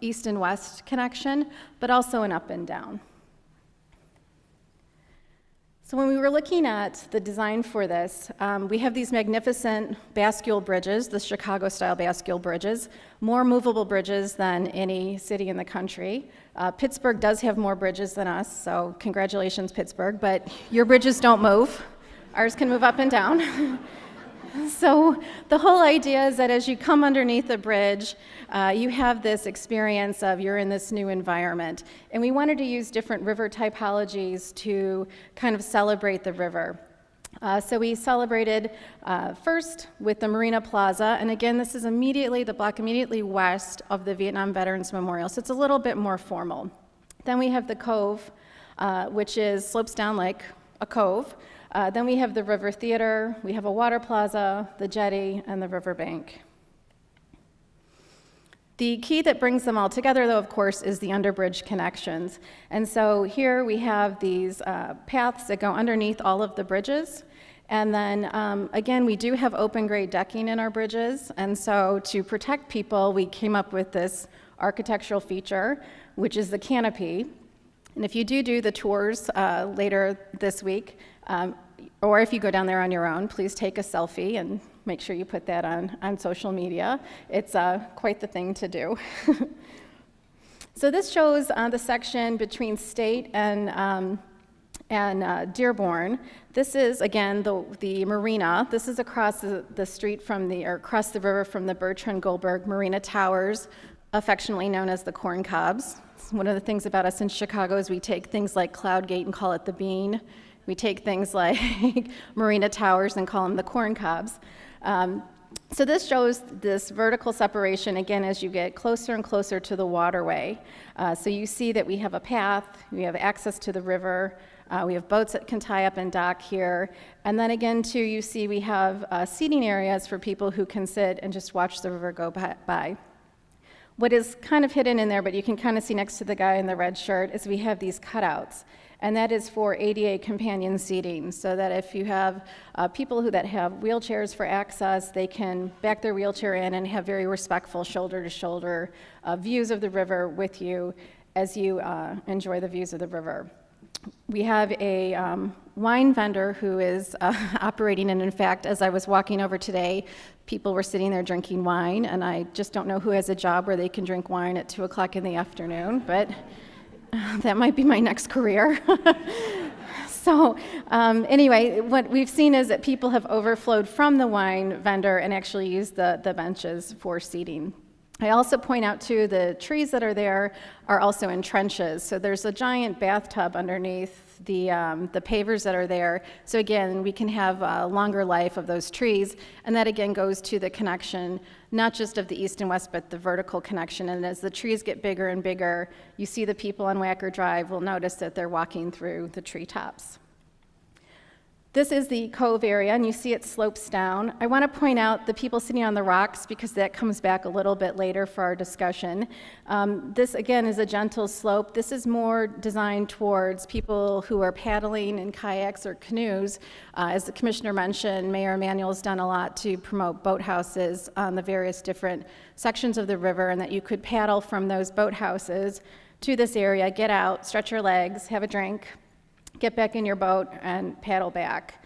east and west connection, but also an up and down. So when we were looking at the design for this, we have these magnificent Bascule Bridges, the Chicago-style Bascule Bridges, more movable bridges than any city in the country. Pittsburgh does have more bridges than us, so congratulations, Pittsburgh, but your bridges don't move. Ours can move up and down. So the whole idea is that as you come underneath the bridge, you have this experience of you're in this new environment. And we wanted to use different river typologies to kind of celebrate the river. So we celebrated first with the Marina Plaza, and again, this is the block immediately west of the Vietnam Veterans Memorial, so it's a little bit more formal. Then we have the Cove, which slopes down like a cove. Then we have the River Theater, we have a water plaza, the Jetty, and the riverbank. The key that brings them all together, though, of course, is the underbridge connections. And so here we have these paths that go underneath all of the bridges. And then, again, we do have open grade decking in our bridges. And so to protect people, we came up with this architectural feature, which is the canopy. And if you do the tours later this week, or if you go down there on your own, please take a selfie and make sure you put that on social media. It's quite the thing to do. So this shows the section between State and Dearborn. This is, again, the marina. This is across the street across the river from the Bertrand Goldberg Marina Towers, affectionately known as the Corn Cobs. One of the things about us in Chicago is we take things like Cloud Gate and call it the Bean. We take things like Marina Towers and call them the Corn Cobs. So this shows this vertical separation, again, as you get closer and closer to the waterway. So you see that we have a path, we have access to the river, we have boats that can tie up and dock here. And then again, too, you see we have seating areas for people who can sit and just watch the river go by. What is kind of hidden in there, but you can kind of see next to the guy in the red shirt, is we have these cutouts. And that is for ADA companion seating, so that if you have people that have wheelchairs for access, they can back their wheelchair in and have very respectful shoulder-to-shoulder views of the river with you as you enjoy the views of the river. We have a wine vendor who is operating, and in fact, as I was walking over today, people were sitting there drinking wine, and I just don't know who has a job where they can drink wine at 2 o'clock in the afternoon, but that might be my next career. So anyway, what we've seen is that people have overflowed from the wine vendor and actually used the benches for seating. I also point out, too, the trees that are there are also in trenches. So there's a giant bathtub underneath the pavers that are there. So again, we can have a longer life of those trees. And that, again, goes to the connection, not just of the east and west, but the vertical connection. And as the trees get bigger and bigger, you see the people on Wacker Drive will notice that they're walking through the treetops. This is the cove area, and you see it slopes down. I want to point out the people sitting on the rocks because that comes back a little bit later for our discussion. This, again, is a gentle slope. This is more designed towards people who are paddling in kayaks or canoes. As the commissioner mentioned, Mayor Emanuel has done a lot to promote boathouses on the various different sections of the river, and that you could paddle from those boathouses to this area, get out, stretch your legs, have a drink, get back in your boat, and paddle back.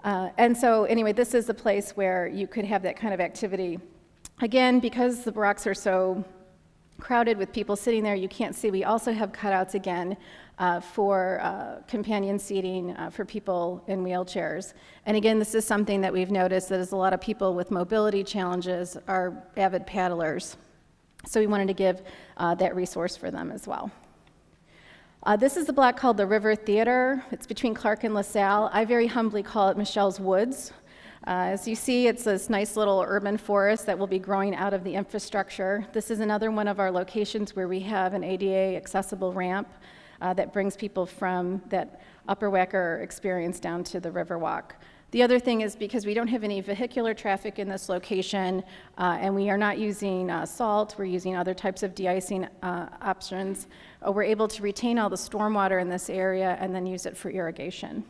And so anyway, this is the place where you could have that kind of activity. Again, because the rocks are so crowded with people sitting there, you can't see. We also have cutouts again for companion seating for people in wheelchairs. And again, this is something that we've noticed that is a lot of people with mobility challenges are avid paddlers. So we wanted to give that resource for them as well. This is the block called the River Theater. It's between Clark and LaSalle. I very humbly call it Michelle's Woods. As you see, it's this nice little urban forest that will be growing out of the infrastructure. This is another one of our locations where we have an ADA accessible ramp that brings people from that Upper Wacker experience down to the Riverwalk. The other thing is because we don't have any vehicular traffic in this location and we are not using salt, we're using other types of de-icing options, we're able to retain all the stormwater in this area and then use it for irrigation.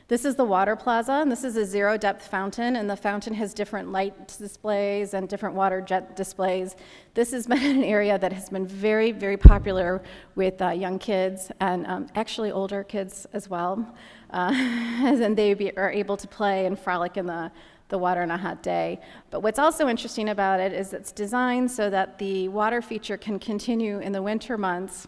This is the water plaza, and this is a zero-depth fountain, and the fountain has different light displays and different water jet displays. This has been an area that has been very, very popular with young kids and actually older kids as well. And they are able to play and frolic in the water on a hot day. But what's also interesting about it is it's designed so that the water feature can continue in the winter months,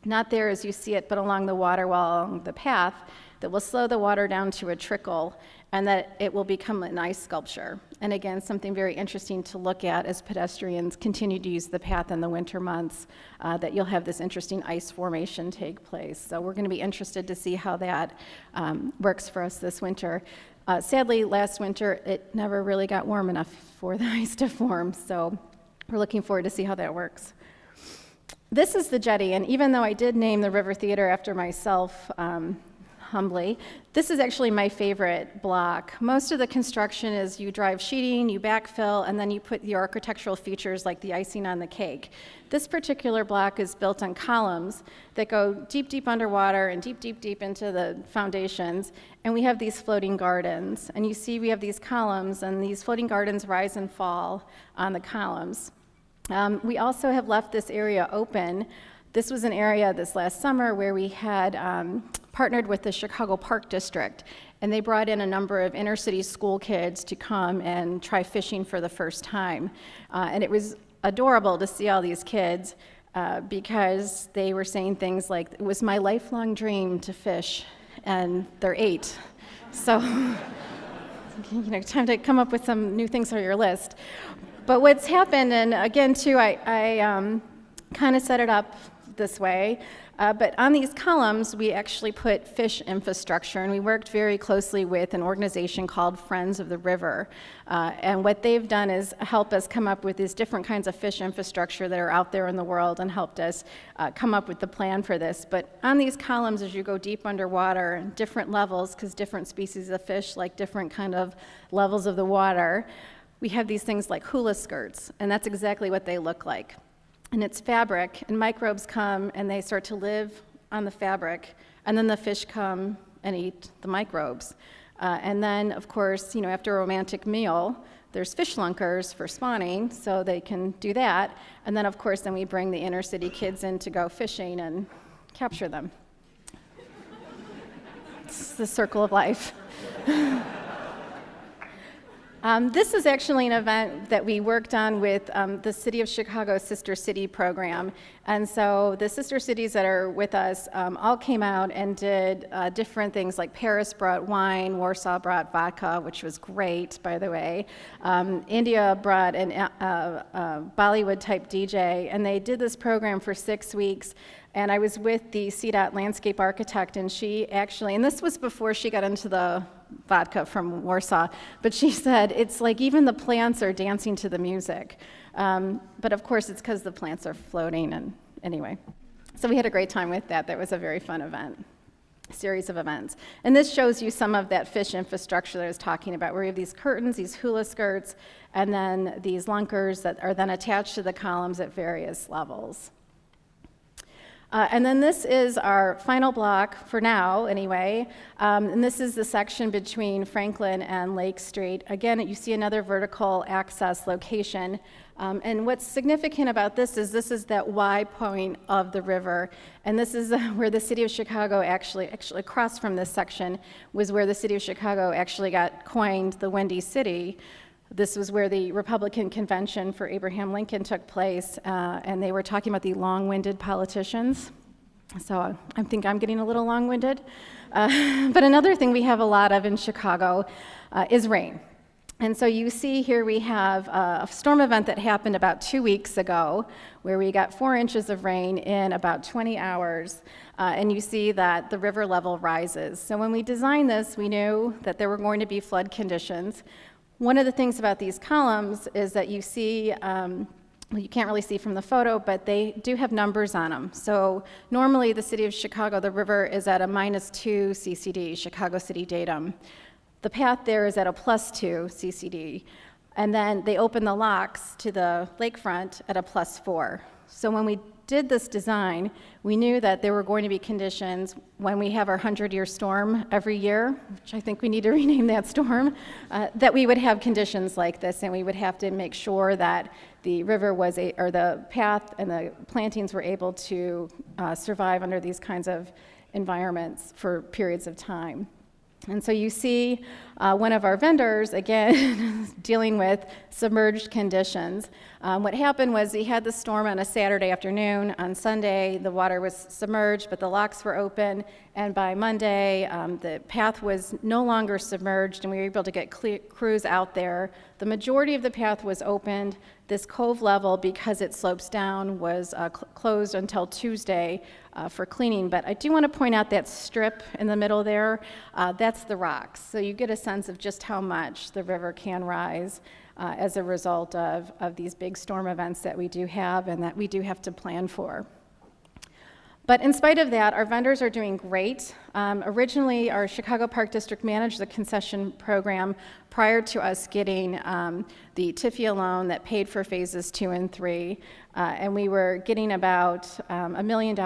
not there as you see it, but along the water wall, along the path, that will slow the water down to a trickle, and that it will become an ice sculpture. And again, something very interesting to look at as pedestrians continue to use the path in the winter months, that you'll have this interesting ice formation take place. So we're going to be interested to see how that works for us this winter. Sadly, last winter, it never really got warm enough for the ice to form, so we're looking forward to see how that works. This is the Jetty, and even though I did name the River Theater after myself, humbly, this is actually my favorite block. Most of the construction is you drive sheeting, you backfill, and then you put your architectural features like the icing on the cake. This particular block is built on columns that go deep, deep underwater and deep, deep, deep into the foundations, and we have these floating gardens. And you see we have these columns, and these floating gardens rise and fall on the columns. We also have left this area open. This was an area this last summer where we had partnered with the Chicago Park District, and they brought in a number of inner city school kids to come and try fishing for the first time. And it was adorable to see all these kids because they were saying things like, it was my lifelong dream to fish, and they're 8. So, time to come up with some new things on your list. But what's happened, and again, too, I kind of set it up this way, but on these columns, we actually put fish infrastructure, and we worked very closely with an organization called Friends of the River. And what they've done is help us come up with these different kinds of fish infrastructure that are out there in the world and helped us come up with the plan for this. But on these columns, as you go deep underwater, different levels, because different species of fish like different kind of levels of the water, we have these things like hula skirts, and that's exactly what they look like. And it's fabric, and microbes come and they start to live on the fabric, and then the fish come and eat the microbes. And then, of course, after a romantic meal, there's fish lunkers for spawning, so they can do that. And then, of course, then we bring the inner city kids in to go fishing and capture them. It's the circle of life. This is actually an event that we worked on with the City of Chicago Sister City program. And so the sister cities that are with us all came out and did different things, like Paris brought wine, Warsaw brought vodka, which was great, by the way. India brought a Bollywood-type DJ, and they did this program for 6 weeks. And I was with the CDOT landscape architect, and she actually, and this was before she got into the vodka from Warsaw, but she said, it's like even the plants are dancing to the music. But of course, it's because the plants are floating, and anyway. So we had a great time with that. That was a very fun event, series of events. And this shows you some of that fish infrastructure that I was talking about, where we have these curtains, these hula skirts, and then these lunkers that are then attached to the columns at various levels. And then this is our final block, for now anyway, and this is the section between Franklin and Lake Street. Again, you see another vertical access location, and what's significant about this is that Y point of the river, and this is where the City of Chicago actually across from this section was where the City of Chicago actually got coined the Windy City. This was where the Republican convention for Abraham Lincoln took place, and they were talking about the long-winded politicians. So I think I'm getting a little long-winded. But another thing we have a lot of in Chicago is rain. And so you see here we have a storm event that happened about 2 weeks ago, where we got 4 inches of rain in about 20 hours. And you see that the river level rises. So when we designed this, we knew that there were going to be flood conditions. One of the things about these columns is that you see, well, you can't really see from the photo, but they do have numbers on them. So normally the City of Chicago, the river is at a -2 CCD, Chicago City datum. The path there is at a +2 CCD. And then they open the locks to the lakefront at a +4. So when we did this design, we knew that there were going to be conditions when we have our 100-year storm every year, which I think we need to rename that storm, that we would have conditions like this, and we would have to make sure that the river or the path and the plantings were able to survive under these kinds of environments for periods of time. And so you see one of our vendors, again, dealing with submerged conditions. What happened was he had the storm on a Saturday afternoon. On Sunday, the water was submerged, but the locks were open. And by Monday, the path was no longer submerged, and we were able to get crews out there. The majority of the path was opened. This cove level, because it slopes down, was closed until Tuesday for cleaning. But I do want to point out that strip in the middle there, that's the rocks. So you get a sense of just how much the river can rise as a result of these big storm events that we do have and that we do have to plan for. But in spite of that, our vendors are doing great. Originally, our Chicago Park District managed the concession program prior to us getting the TIFIA loan that paid for phases 2 and 3. And we were getting about $1 million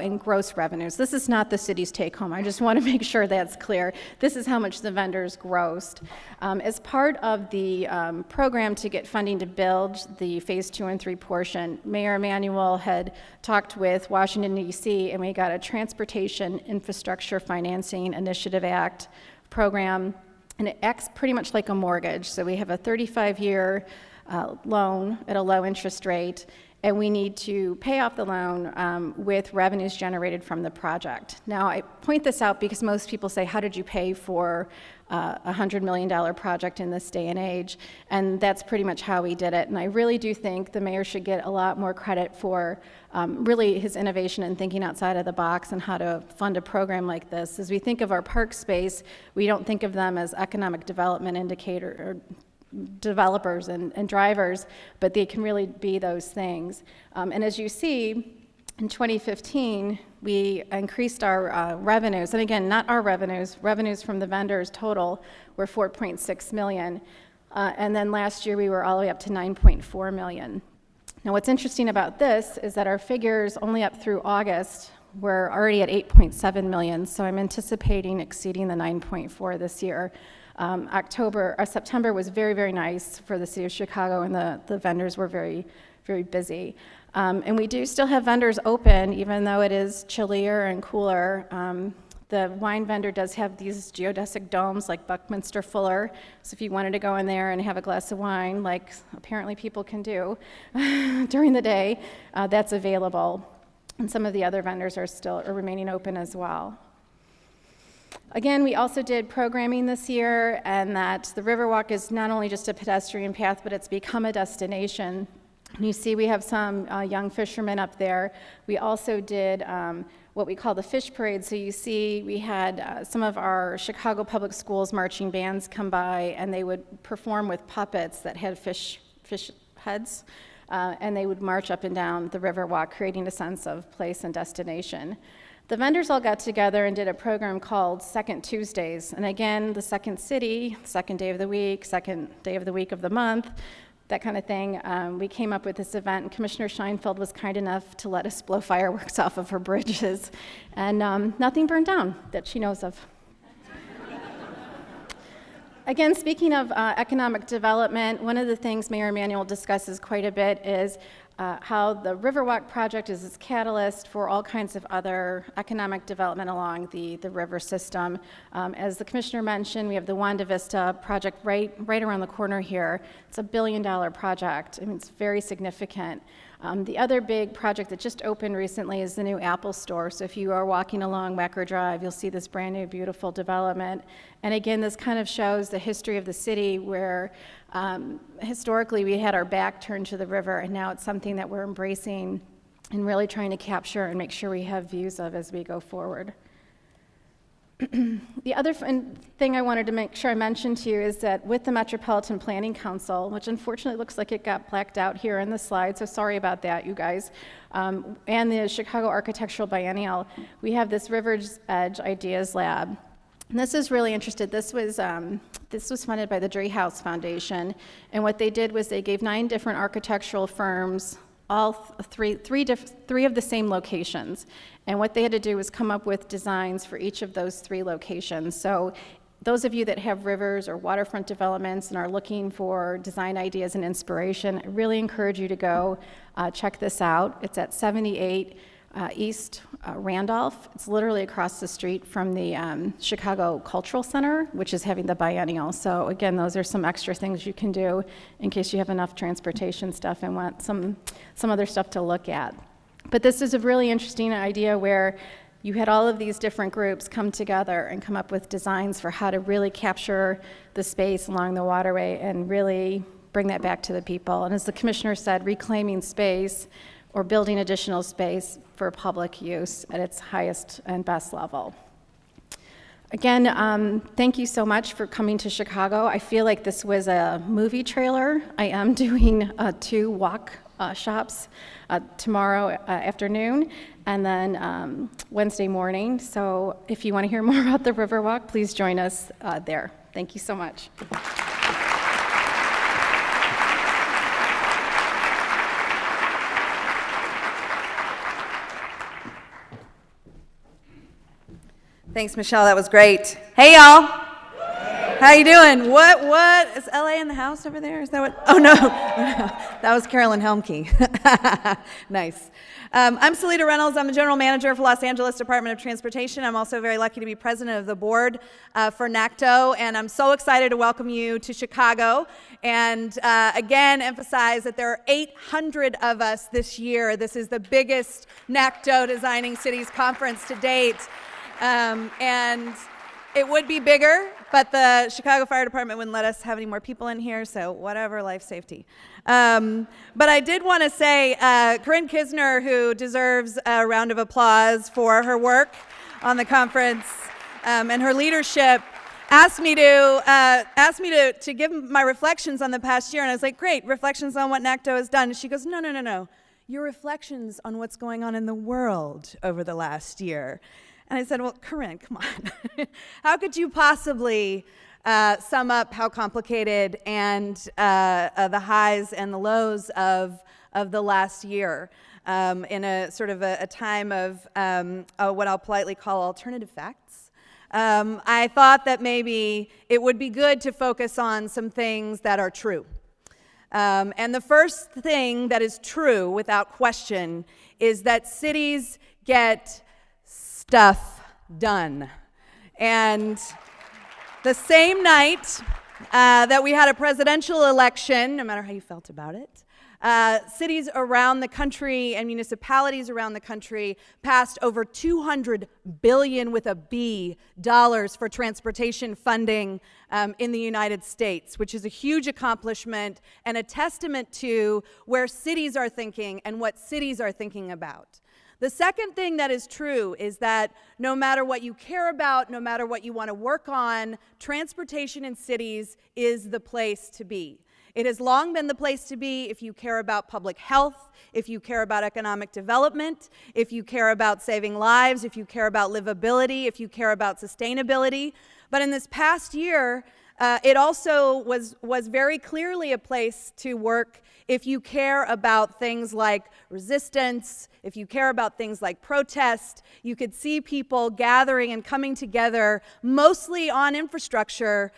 in gross revenues. This is not the city's take home. I just want to make sure that's clear. This is how much the vendors grossed. As part of the program to get funding to build the phase 2 and 3 portion, Mayor Emanuel had talked with Washington, D.C., and we got a Transportation Infrastructure Financing Initiative Act program, and it acts pretty much like a mortgage. So we have a 35-year loan at a low interest rate, and we need to pay off the loan with revenues generated from the project. Now, I point this out because most people say, how did you pay for a $100 million project in this day and age? And that's pretty much how we did it. And I really do think the mayor should get a lot more credit for really his innovation and thinking outside of the box and how to fund a program like this. As we think of our park space, we don't think of them as economic development indicator or developers and drivers, but they can really be those things. And as you see, in 2015, we increased our revenues, and again, not our revenues from the vendors total were $4.6 million. And then last year we were all the way up to $9.4 million. Now what's interesting about this is that our figures only up through August were already at $8.7 million, so I'm anticipating exceeding the 9.4 this year. September was very, very nice for the city of Chicago, and the vendors were very, very busy. And we do still have vendors open, even though it is chillier and cooler. The wine vendor does have these geodesic domes like Buckminster Fuller, so if you wanted to go in there and have a glass of wine, like apparently people can do during the day, that's available. And some of the other vendors are remaining open as well. Again, we also did programming this year, and that the Riverwalk is not only just a pedestrian path, but it's become a destination. You see we have some young fishermen up there. We also did what we call the fish parade. So you see we had some of our Chicago Public Schools marching bands come by, and they would perform with puppets that had fish heads, and they would march up and down the Riverwalk, creating a sense of place and destination. The vendors all got together and did a program called Second Tuesdays. And again, the second city, second day of the week of the month, that kind of thing. We came up with this event, and Commissioner Scheinfeld was kind enough to let us blow fireworks off of her bridges. And nothing burned down that she knows of. Again, speaking of economic development, one of the things Mayor Emanuel discusses quite a bit is how the Riverwalk Project is its catalyst for all kinds of other economic development along the river system. As the commissioner mentioned, we have the Wanda Vista project right around the corner here. It's a $1 billion project. I mean, it's very significant. The other big project that just opened recently is the new Apple store. So if you are walking along Wacker Drive, you'll see this brand new, beautiful development. And again, this kind of shows the history of the city where historically we had our back turned to the river, and now it's something that we're embracing and really trying to capture and make sure we have views of as we go forward. The other thing I wanted to make sure I mentioned to you is that with the Metropolitan Planning Council, which unfortunately looks like it got blacked out here in the slide, so sorry about that, you guys, and the Chicago Architectural Biennial, we have this River's Edge Ideas Lab. And this is really interesting. This was funded by the Driehaus Foundation, and what they did was they gave 9 different architectural firms all three of the same locations. And what they had to do was come up with designs for each of those 3 locations. So those of you that have rivers or waterfront developments and are looking for design ideas and inspiration, I really encourage you to go check this out. It's at 78 East Randolph. It's literally across the street from the Chicago Cultural Center, which is having the biennial. So again, those are some extra things you can do in case you have enough transportation stuff and want some other stuff to look at. But this is a really interesting idea where you had all of these different groups come together and come up with designs for how to really capture the space along the waterway and really bring that back to the people. And as the commissioner said, reclaiming space or building additional space for public use at its highest and best level. Again, thank you so much for coming to Chicago. I feel like this was a movie trailer. I am doing 2 walk shops tomorrow afternoon and then Wednesday morning. So if you want to hear more about the Riverwalk, please join us there. Thank you so much. Thanks, Michelle. That was great. Hey, y'all. How you doing? What? Is LA in the house over there? Is that what? Oh, no. That was Carolyn Helmke. Nice. I'm Salita Reynolds. I'm the general manager for Los Angeles Department of Transportation. I'm also very lucky to be president of the board for NACTO, and I'm so excited to welcome you to Chicago and again emphasize that there are 800 of us this year. This is the biggest NACTO Designing Cities conference to date. And it would be bigger, but the Chicago Fire Department wouldn't let us have any more people in here, so whatever, life safety. But I did want to say, Corinne Kisner, who deserves a round of applause for her work on the conference and her leadership, asked me to give my reflections on the past year, and I was like, great, reflections on what NACTO has done. And she goes, no, your reflections on what's going on in the world over the last year. And I said, well, Corinne, come on. How could you possibly sum up how complicated and the highs and the lows of the last year in a sort of a time of what I'll politely call alternative facts? I thought that maybe it would be good to focus on some things that are true. And the first thing that is true, without question, is that cities get stuff done. And the same night that we had a presidential election, no matter how you felt about it, cities around the country and municipalities around the country passed over $200 billion with a B dollars for transportation funding in the United States, which is a huge accomplishment and a testament to where cities are thinking and what cities are thinking about. The second thing that is true is that no matter what you care about, no matter what you want to work on, transportation in cities is the place to be. It has long been the place to be if you care about public health, if you care about economic development, if you care about saving lives, if you care about livability, if you care about sustainability. But in this past year, it also was very clearly a place to work if you care about things like resistance, if you care about things like protest. You could see people gathering and coming together mostly on infrastructure,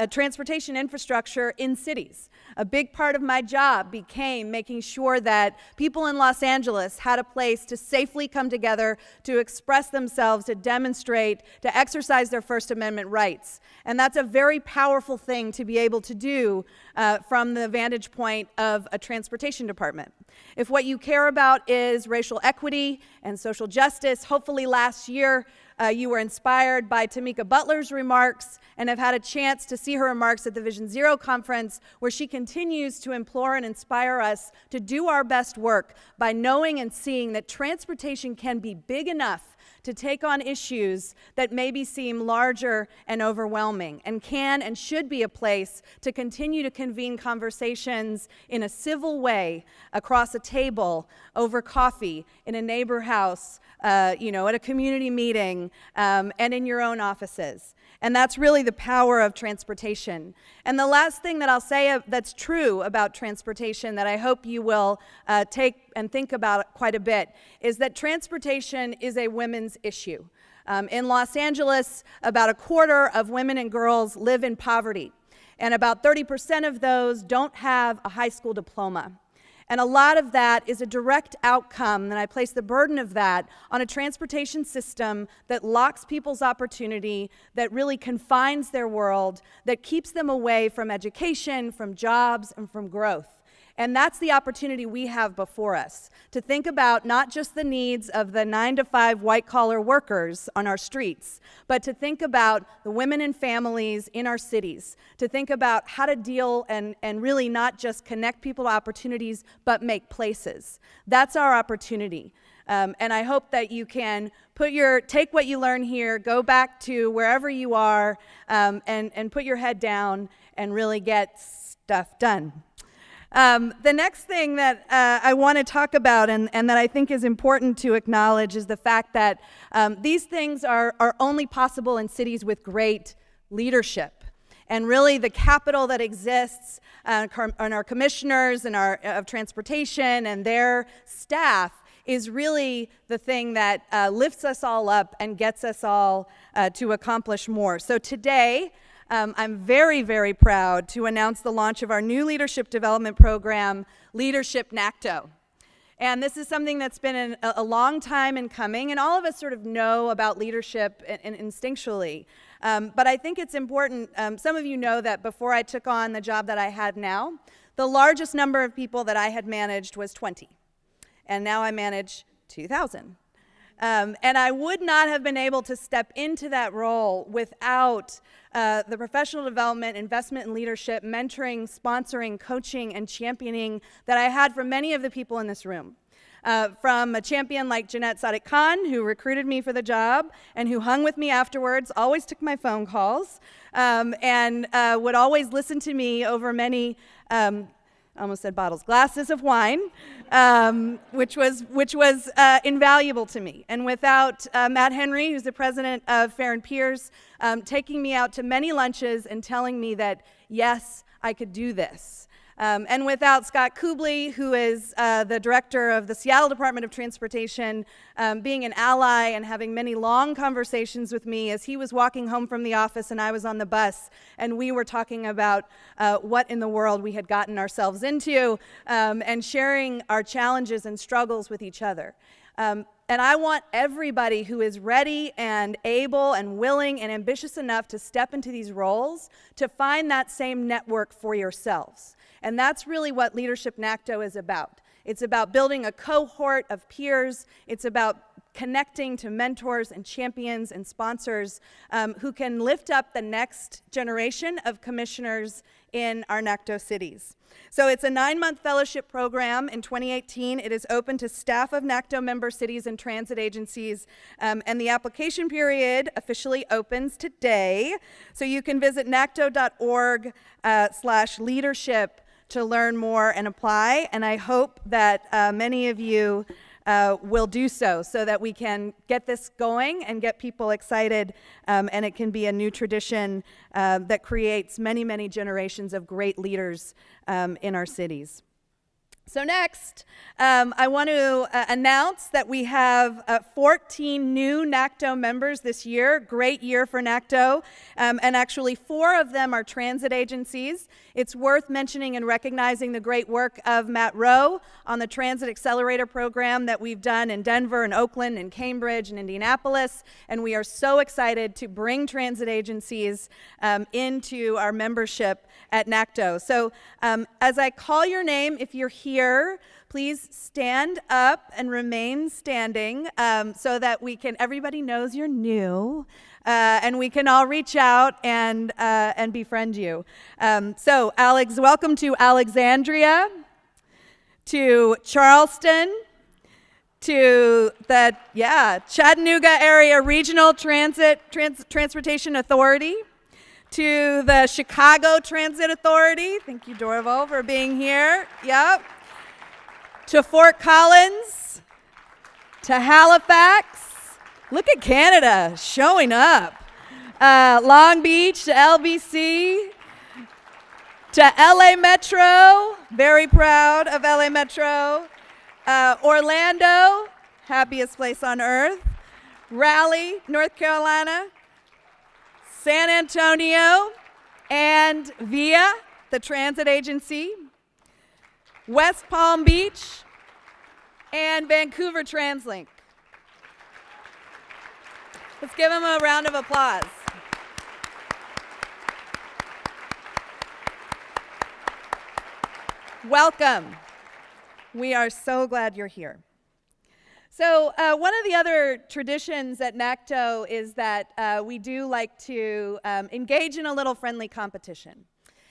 transportation infrastructure in cities. A big part of my job became making sure that people in Los Angeles had a place to safely come together, to express themselves, to demonstrate, to exercise their First Amendment rights. And that's a very powerful thing to be able to do from the vantage point of a transportation department. If what you care about is racial equity and social justice, hopefully last year you were inspired by Tamika Butler's remarks and have had a chance to see her remarks at the Vision Zero conference, where she continues to implore and inspire us to do our best work by knowing and seeing that transportation can be big enough to take on issues that maybe seem larger and overwhelming, and can and should be a place to continue to convene conversations in a civil way across a table, over coffee, in a neighbor house, at a community meeting, and in your own offices. And that's really the power of transportation. And the last thing that I'll say that's true about transportation that I hope you will take and think about quite a bit is that transportation is a women's issue. In Los Angeles, about a quarter of women and girls live in poverty, and about 30% of those don't have a high school diploma. And a lot of that is a direct outcome, and I place the burden of that on a transportation system that locks people's opportunity, that really confines their world, that keeps them away from education, from jobs, and from growth. And that's the opportunity we have before us, to think about not just the needs of the 9-to-5 white-collar workers on our streets, but to think about the women and families in our cities, to think about how to deal and really not just connect people to opportunities, but make places. That's our opportunity. And I hope that you can take what you learn here, go back to wherever you are, and put your head down and really get stuff done. The next thing that I want to talk about and that I think is important to acknowledge is the fact that these things are only possible in cities with great leadership. And really the capital that exists on our commissioners and of transportation and their staff is really the thing that lifts us all up and gets us all to accomplish more. So today, I'm very, very proud to announce the launch of our new leadership development program, Leadership NACTO. And this is something that's been a long time in coming, and all of us sort of know about leadership instinctually. But I think it's important, some of you know that before I took on the job that I had now, the largest number of people that I had managed was 20. And now I manage 2,000. And I would not have been able to step into that role without the professional development, investment in leadership, mentoring, sponsoring, coaching, and championing that I had from many of the people in this room. From a champion like Jeanette Sadiq Khan, who recruited me for the job and who hung with me afterwards, always took my phone calls, and would always listen to me over many I almost said bottles, glasses of wine, which was invaluable to me. And without Matt Henry, who's the president of Fair and Peers, taking me out to many lunches and telling me that, yes, I could do this. And without Scott Kubley, who is the director of the Seattle Department of Transportation, being an ally and having many long conversations with me as he was walking home from the office and I was on the bus, and we were talking about what in the world we had gotten ourselves into, and sharing our challenges and struggles with each other. And I want everybody who is ready and able and willing and ambitious enough to step into these roles to find that same network for yourselves. And that's really what Leadership NACTO is about. It's about building a cohort of peers. It's about connecting to mentors and champions and sponsors who can lift up the next generation of commissioners in our NACTO cities. So it's a 9-month fellowship program. In 2018, it is open to staff of NACTO member cities and transit agencies, and the application period officially opens today. So you can visit nacto.org/leadership to learn more and apply, and I hope that many of you will do so that we can get this going and get people excited, and it can be a new tradition that creates many, many generations of great leaders in our cities. So next, I want to announce that we have 14 new NACTO members this year. Great year for NACTO, and actually 4 of them are transit agencies. It's worth mentioning and recognizing the great work of Matt Rowe on the Transit Accelerator program that we've done in Denver and Oakland and Cambridge and Indianapolis, and we are so excited to bring transit agencies into our membership at NACTO. So as I call your name, if you're here, please stand up and remain standing so that everybody knows you're new, and we can all reach out and befriend you. So Alex, welcome to Alexandria, to Charleston, to the Chattanooga Area Regional Transportation Authority, to the Chicago Transit Authority. Thank you, Dorval, for being here. Yep. To Fort Collins, to Halifax. Look at Canada showing up. Long Beach, to LBC, to LA Metro. Very proud of LA Metro. Orlando, happiest place on earth. Raleigh, North Carolina. San Antonio, and VIA, the transit agency. West Palm Beach, and Vancouver TransLink. Let's give them a round of applause. Welcome. We are so glad you're here. So one of the other traditions at NACTO is that we do like to engage in a little friendly competition.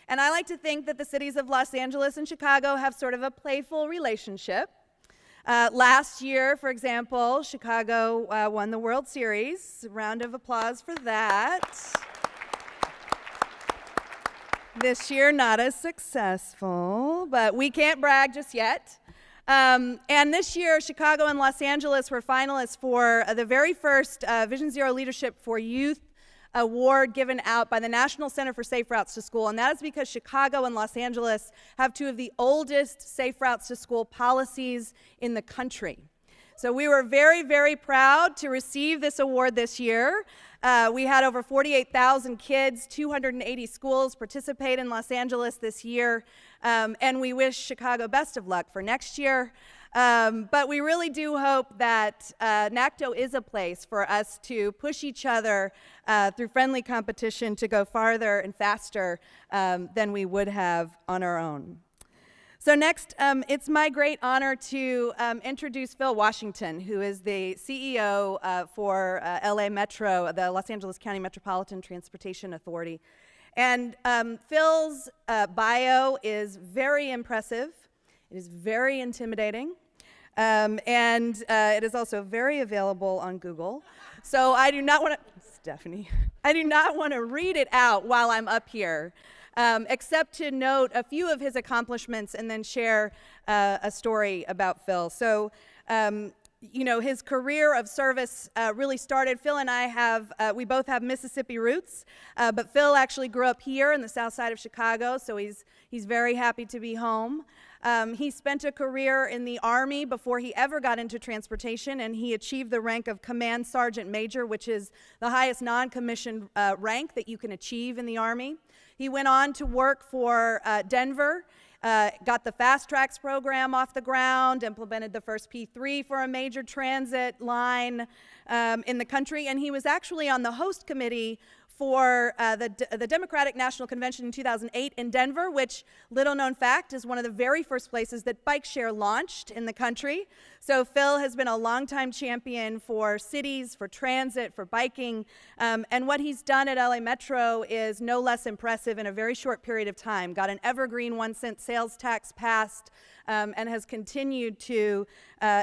And I like to think that the cities of Los Angeles and Chicago have sort of a playful relationship. Last year, for example, Chicago won the World Series. A round of applause for that. This year, not as successful, but we can't brag just yet. And this year, Chicago and Los Angeles were finalists for the very first Vision Zero Leadership for Youth award given out by the National Center for Safe Routes to School. And that is because Chicago and Los Angeles have two of the oldest safe routes to school policies in the country. So we were very, very proud to receive this award this year. We had over 48,000 kids, 280 schools participate in Los Angeles this year, and we wish Chicago best of luck for next year. But we really do hope that NACTO is a place for us to push each other through friendly competition to go farther and faster than we would have on our own. So next, it's my great honor to introduce Phil Washington, who is the CEO for LA Metro, the Los Angeles County Metropolitan Transportation Authority. And Phil's bio is very impressive. It is very intimidating. And it is also very available on Google. So I do not want to, Stephanie, I do not want to read it out while I'm up here. Except to note a few of his accomplishments and then share a story about Phil. So, you know, his career of service really started. Phil and I we both have Mississippi roots, but Phil actually grew up here in the south side of Chicago, so he's very happy to be home. He spent a career in the Army before he ever got into transportation, and he achieved the rank of Command Sergeant Major, which is the highest non-commissioned rank that you can achieve in the Army. He went on to work for Denver, got the Fast Tracks program off the ground, implemented the first P3 for a major transit line in the country, and he was actually on the host committee for the Democratic National Convention in 2008 in Denver, which, little known fact, is one of the very first places that bike share launched in the country. So Phil has been a longtime champion for cities, for transit, for biking, and what he's done at LA Metro is no less impressive in a very short period of time. Got an evergreen 1-cent sales tax passed, and has continued to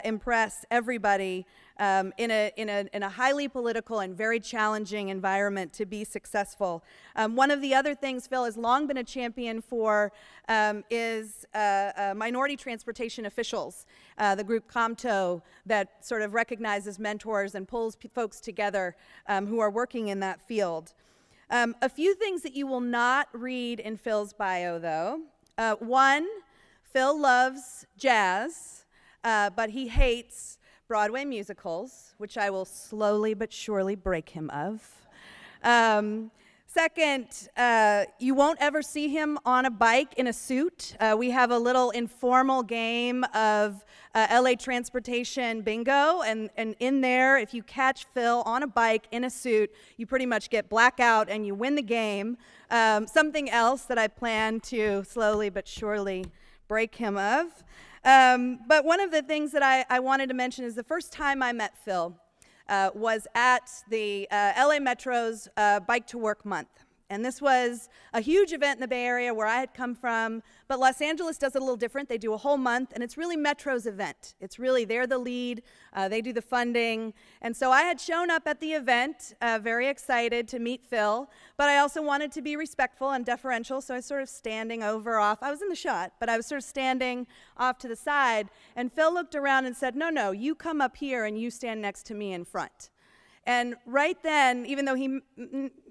impress everybody in a highly political and very challenging environment to be successful. One of the other things Phil has long been a champion for is minority transportation officials, the group COMTO that sort of recognizes mentors and pulls folks together who are working in that field. A few things that you will not read in Phil's bio, though. One, Phil loves jazz, but he hates Broadway musicals, which I will slowly but surely break him of. Second, you won't ever see him on a bike in a suit. We have a little informal game of LA transportation bingo, and in there, if you catch Phil on a bike in a suit, you pretty much get blackout and you win the game. Something else that I plan to slowly but surely break him of. But one of the things that I wanted to mention is the first time I met Phil was at the LA Metro's Bike to Work Month. And this was a huge event in the Bay Area where I had come from, but Los Angeles does it a little different. They do a whole month, and it's really Metro's event. It's really, they're the lead, they do the funding. And so I had shown up at the event, very excited to meet Phil, but I also wanted to be respectful and deferential, so I was sort of standing over off. I was in the shot, but I was sort of standing off to the side, and Phil looked around and said, no, you come up here and you stand next to me in front. And right then, even though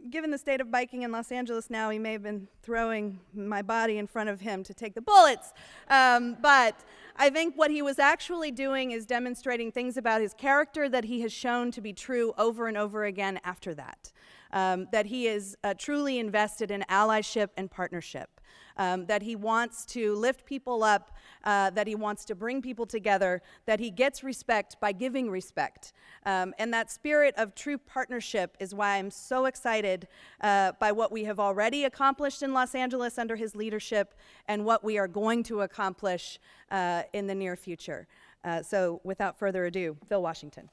given the state of biking in Los Angeles now, he may have been throwing my body in front of him to take the bullets. But I think what he was actually doing is demonstrating things about his character that he has shown to be true over and over again after that. That he is truly invested in allyship and partnership. That he wants to lift people up, that he wants to bring people together, that he gets respect by giving respect. And that spirit of true partnership is why I'm so excited by what we have already accomplished in Los Angeles under his leadership and what we are going to accomplish in the near future. So without further ado, Phil Washington.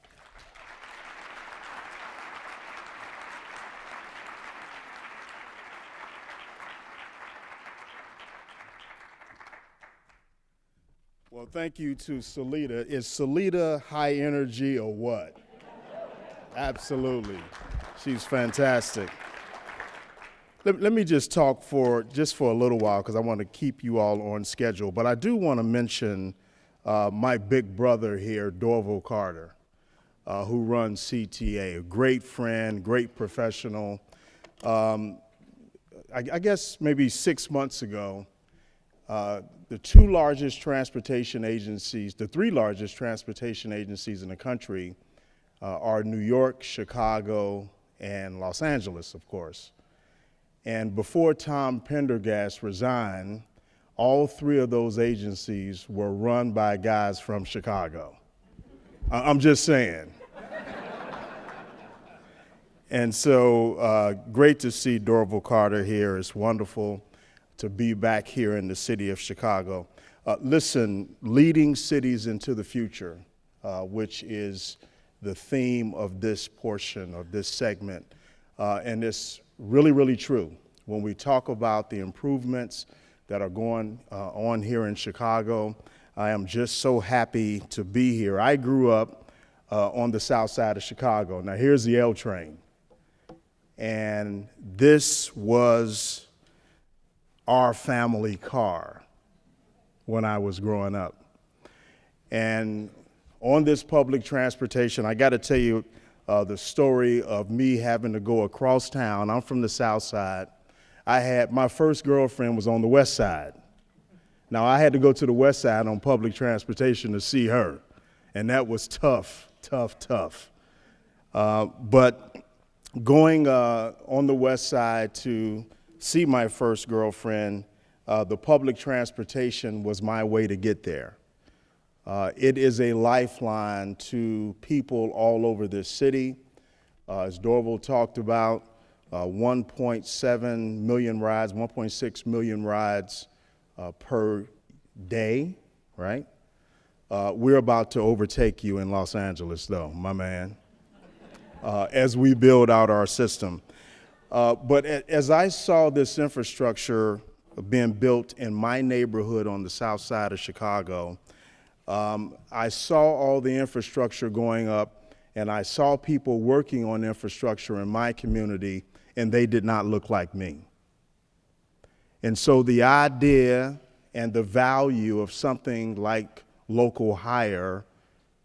Well, thank you to Salita. Is Salita high energy or what? Absolutely. She's fantastic. Let me just talk for a little while because I want to keep you all on schedule. But I do want to mention my big brother here, Doraville Carter, who runs CTA, a great friend, great professional. I guess maybe 6 months ago, the three largest transportation agencies in the country are New York, Chicago, and Los Angeles, of course. And before Tom Pendergast resigned, all three of those agencies were run by guys from Chicago. I'm just saying. And so great to see Doraville Carter here. It's wonderful to be back here in the city of Chicago. Listen, leading cities into the future, which is the theme of this portion of this segment. And it's really, really true. When we talk about the improvements that are going on here in Chicago, I am just so happy to be here. I grew up on the south side of Chicago. Now here's the L train. And this was our family car when I was growing up. And on this public transportation, I got to tell you the story of me having to go across town. I'm from the south side. My first girlfriend was on the west side. Now I had to go to the west side on public transportation to see her. And that was tough. But going on the west side to see my first girlfriend, the public transportation was my way to get there. It is a lifeline to people all over this city. As Dorval talked about, 1.7 million rides, 1.6 million rides per day, right? We're about to overtake you in Los Angeles, though, my man, as we build out our system. But as I saw this infrastructure being built in my neighborhood on the south side of Chicago, I saw all the infrastructure going up, and I saw people working on infrastructure in my community, and they did not look like me. And so the idea and the value of something like local hire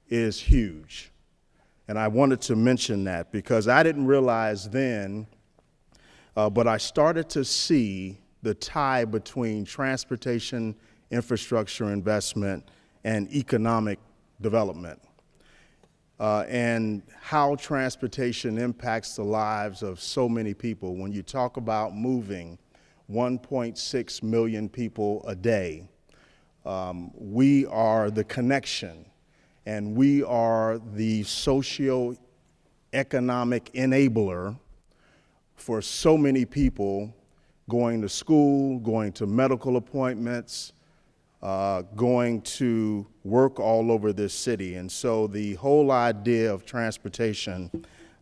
is huge. And I wanted to mention that because I didn't realize then, but I started to see the tie between transportation infrastructure investment and economic development, and how transportation impacts the lives of so many people. When you talk about moving 1.6 million people a day, we are the connection, and we are the socio-economic enabler for so many people going to school, going to medical appointments, going to work all over this city. And so the whole idea of transportation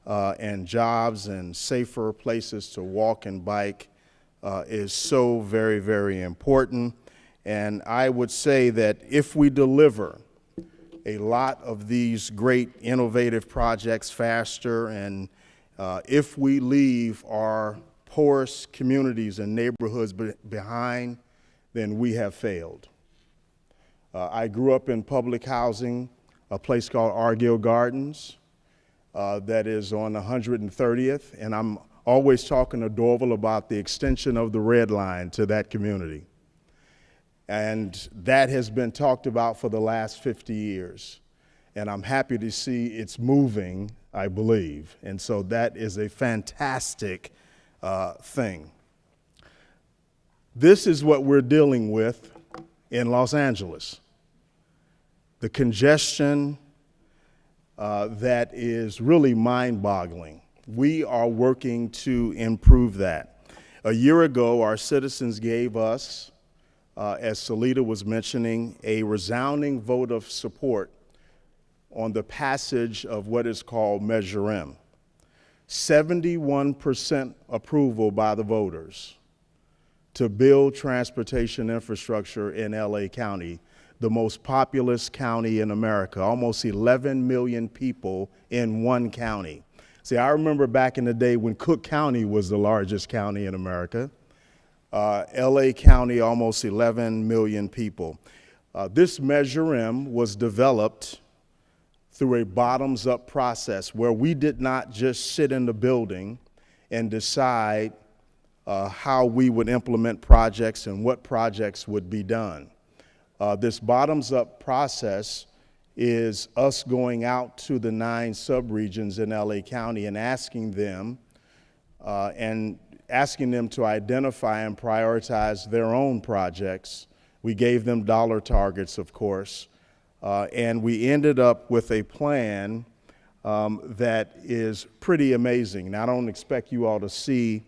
and jobs and safer places to walk and bike is so very, very important. And I would say that if we deliver a lot of these great innovative projects faster, and if we leave our poorest communities and neighborhoods behind, then we have failed. I grew up in public housing, a place called Argyll Gardens that is on 130th, and I'm always talking to Dorval about the extension of the Red Line to that community. And that has been talked about for the last 50 years. And I'm happy to see it's moving, I believe. And so that is a fantastic thing. This is what we're dealing with in Los Angeles. The congestion that is really mind-boggling. We are working to improve that. A year ago, our citizens gave us, as Salita was mentioning, a resounding vote of support on the passage of what is called Measure M. 71% approval by the voters to build transportation infrastructure in LA County, the most populous county in America, almost 11 million people in one county. See, I remember back in the day when Cook County was the largest county in America. LA County, almost 11 million people. This Measure M was developed through a bottoms-up process where we did not just sit in the building and decide how we would implement projects and what projects would be done. This bottoms-up process is us going out to the 9 subregions in LA County and asking them to identify and prioritize their own projects. We gave them dollar targets, of course, and we ended up with a plan that is pretty amazing. Now, I don't expect you all to see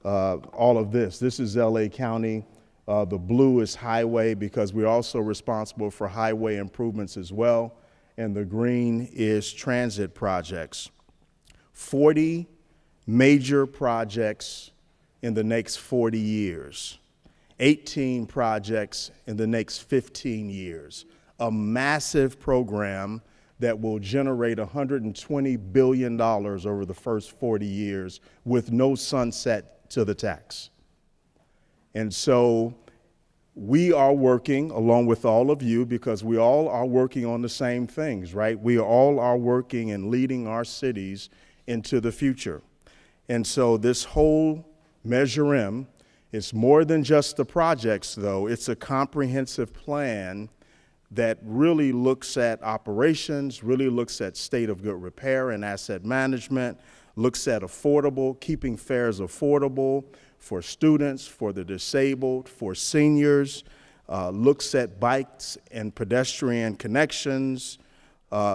all of this. This is LA County. The blue is highway because we're also responsible for highway improvements as well, and the green is transit projects. 40 major projects in the next 40 years, 18 projects in the next 15 years, a massive program that will generate $120 billion over the first 40 years with no sunset to the tax. And so we are working along with all of you because we all are working on the same things, right? We all are working and leading our cities into the future. And so this whole Measure M is more than just the projects, though. It's a comprehensive plan that really looks at operations, really looks at state of good repair and asset management, looks at keeping fares affordable for students, for the disabled, for seniors, looks at bikes and pedestrian connections,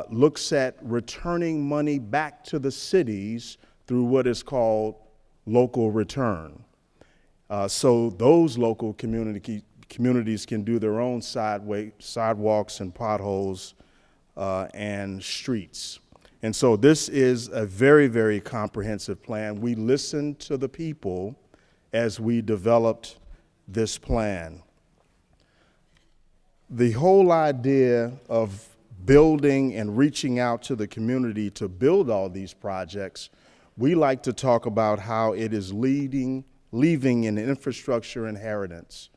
looks at returning money back to the cities through what is called local return. So those local communities can do their own sidewalks and potholes and streets. And so this is a very, very comprehensive plan. We listened to the people as we developed this plan. The whole idea of building and reaching out to the community to build all these projects, we like to talk about how it is leaving an infrastructure inheritance.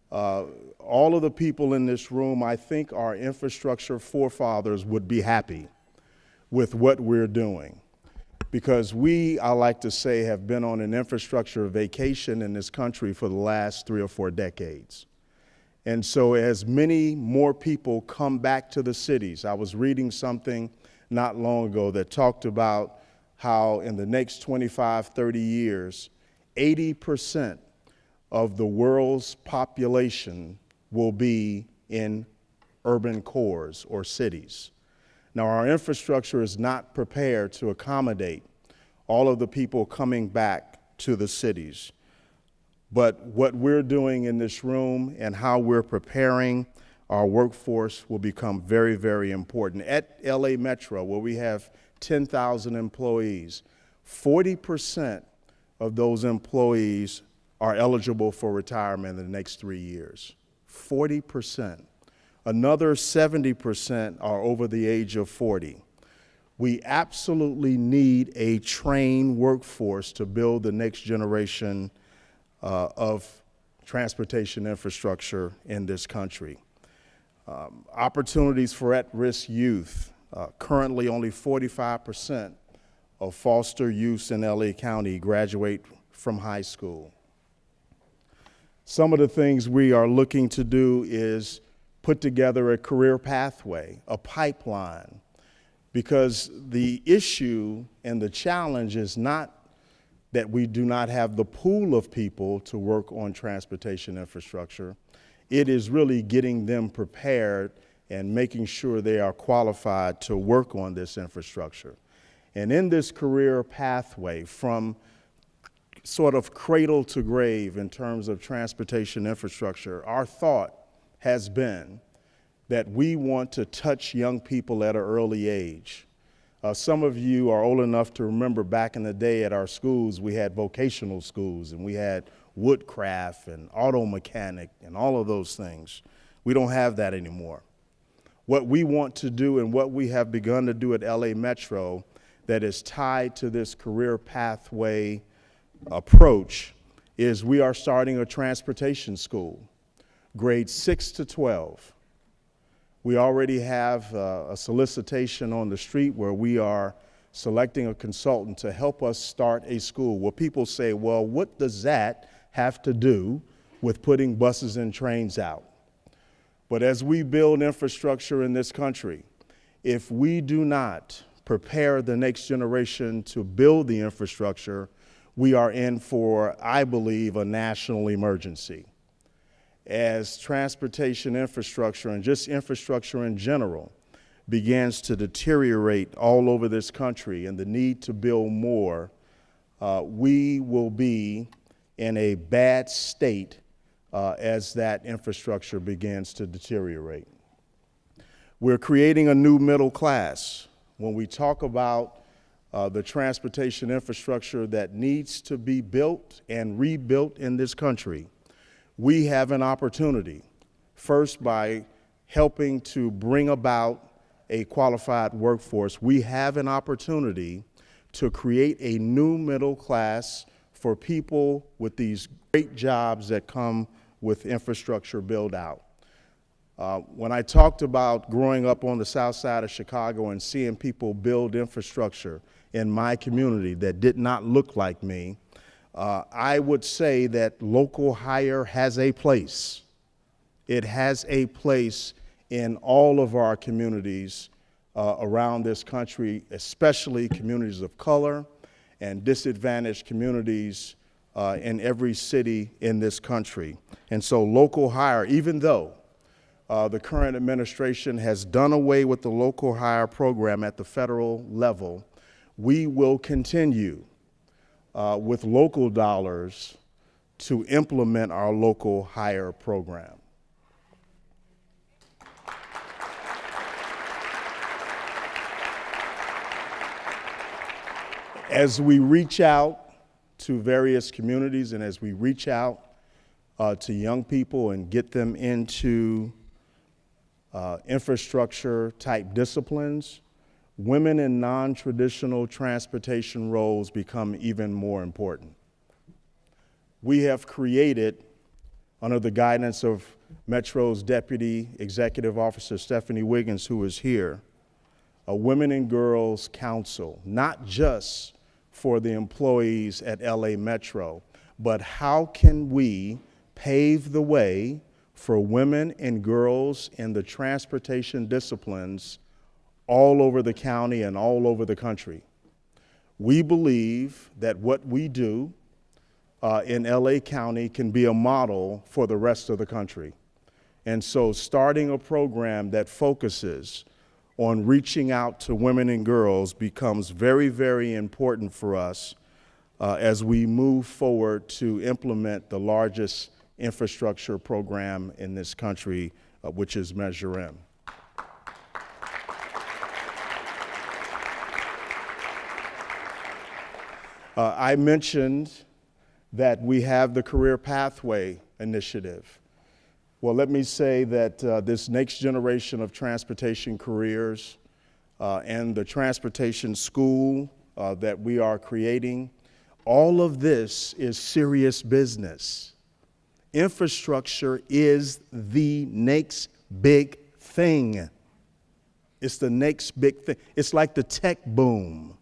All of the people in this room, I think our infrastructure forefathers would be happy with what we're doing. Because we, I like to say, have been on an infrastructure vacation in this country for the last 3 or 4 decades. And so as many more people come back to the cities, I was reading something not long ago that talked about how in the next 25, 30 years, 80% of the world's population will be in urban cores or cities. Now, our infrastructure is not prepared to accommodate all of the people coming back to the cities. But what we're doing in this room and how we're preparing our workforce will become very, very important. At LA Metro, where we have 10,000 employees. 40% of those employees are eligible for retirement in the next 3 years. 40%. Another 70% are over the age of 40. We absolutely need a trained workforce to build the next generation of transportation infrastructure in this country. Opportunities for at-risk youth. Currently, only 45% of foster youths in LA County graduate from high school. Some of the things we are looking to do is put together a career pathway, a pipeline, because the issue and the challenge is not that we do not have the pool of people to work on transportation infrastructure. It is really getting them prepared and making sure they are qualified to work on this infrastructure. And in this career pathway, from sort of cradle to grave in terms of transportation infrastructure, our thought has been that we want to touch young people at an early age. Some of you are old enough to remember back in the day at our schools, we had vocational schools and we had woodcraft and auto mechanic and all of those things. We don't have that anymore. What we want to do and what we have begun to do at LA Metro that is tied to this career pathway approach is we are starting a transportation school, grades 6 to 12. We already have a solicitation on the street where we are selecting a consultant to help us start a school. Where people say, well, what does that have to do with putting buses and trains out? But as we build infrastructure in this country, if we do not prepare the next generation to build the infrastructure, we are in for, I believe, a national emergency. As transportation infrastructure and just infrastructure in general begins to deteriorate all over this country and the need to build more, we will be in a bad state as that infrastructure begins to deteriorate. We're creating a new middle class. When we talk about the transportation infrastructure that needs to be built and rebuilt in this country, we have an opportunity, first by helping to bring about a qualified workforce. We have an opportunity to create a new middle class for people with these great jobs that come with infrastructure build out. When I talked about growing up on the south side of Chicago and seeing people build infrastructure in my community that did not look like me, I would say that local hire has a place. It has a place in all of our communities around this country, especially communities of color and disadvantaged communities in every city in this country. And so local hire, even though the current administration has done away with the local hire program at the federal level, we will continue with local dollars to implement our local hire program. As we reach out to various communities and as we reach out to young people and get them into infrastructure type disciplines, women in non-traditional transportation roles become even more important. We have created, under the guidance of Metro's Deputy Executive Officer Stephanie Wiggins, who is here, a Women and Girls Council, not just for the employees at LA Metro, but how can we pave the way for women and girls in the transportation disciplines all over the county and all over the country. We believe that what we do in LA County can be a model for the rest of the country. And so starting a program that focuses on reaching out to women and girls becomes very, very important for us as we move forward to implement the largest infrastructure program in this country, which is Measure M. I mentioned that we have the Career Pathway Initiative. Well, let me say that this next generation of transportation careers and the transportation school that we are creating, all of this is serious business. Infrastructure is the next big thing. It's the next big thing. It's like the tech boom.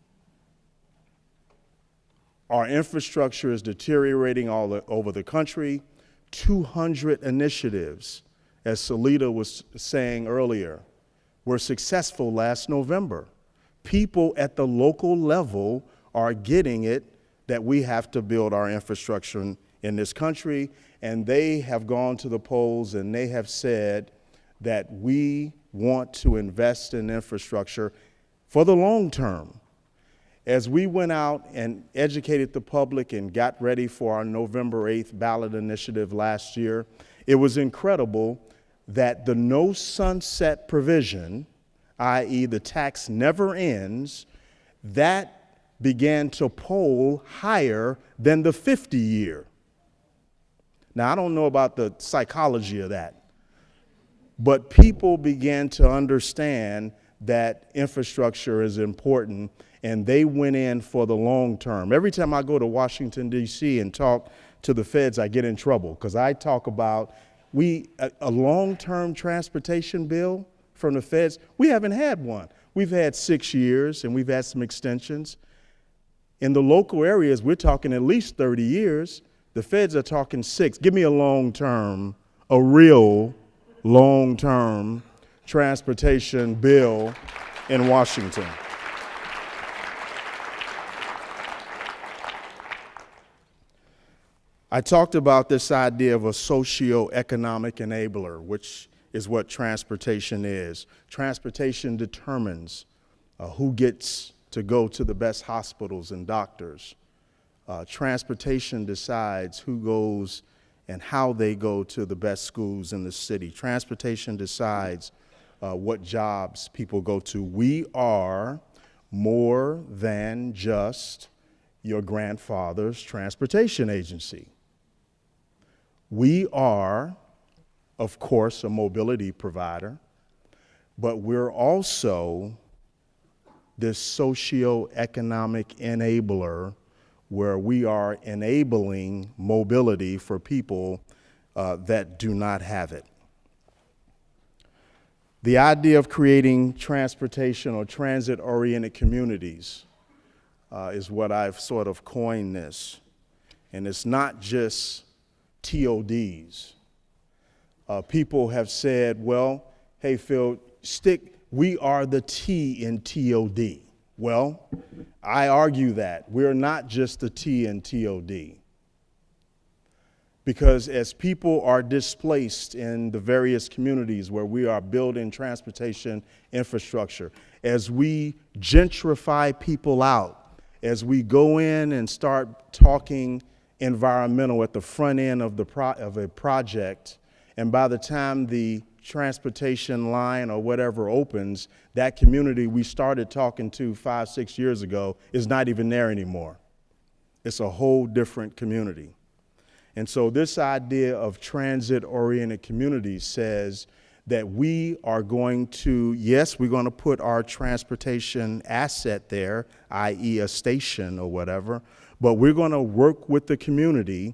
Our infrastructure is deteriorating all over the country. 200 initiatives, as Salita was saying earlier, were successful last November. People at the local level are getting it that we have to build our infrastructure in this country, and they have gone to the polls and they have said that we want to invest in infrastructure for the long term. As we went out and educated the public and got ready for our November 8th ballot initiative last year, it was incredible that the no sunset provision, i.e. the tax never ends, that began to poll higher than the 50-year. Now, I don't know about the psychology of that, but people began to understand that infrastructure is important, and they went in for the long term. Every time I go to Washington, D.C. and talk to the feds, I get in trouble because I talk about a long-term transportation bill from the feds. We haven't had one. We've had 6 years, and we've had some extensions. In the local areas, we're talking at least 30 years. The feds are talking 6. Give me a long-term, a real long-term transportation bill in Washington. I talked about this idea of a socio-economic enabler, which is what transportation is. Transportation determines who gets to go to the best hospitals and doctors. Transportation decides who goes and how they go to the best schools in the city. Transportation decides what jobs people go to. We are more than just your grandfather's transportation agency. We are, of course, a mobility provider, but we're also this socio-economic enabler where we are enabling mobility for people that do not have it. The idea of creating transportation or transit-oriented communities is what I've sort of coined this. And it's not just TODs. People have said, well, hey, Phil, we are the T in TOD. Well, I argue that we're not just the T in TOD. Because as people are displaced in the various communities where we are building transportation infrastructure, as we gentrify people out, as we go in and start talking environmental at the front end of a project, and by the time the transportation line or whatever opens, that community we started talking to 5-6 years ago is not even there anymore. It's a whole different community. And so this idea of transit-oriented communities says that we are going to, yes, we're going to put our transportation asset there, i.e. a station or whatever, but we're going to work with the community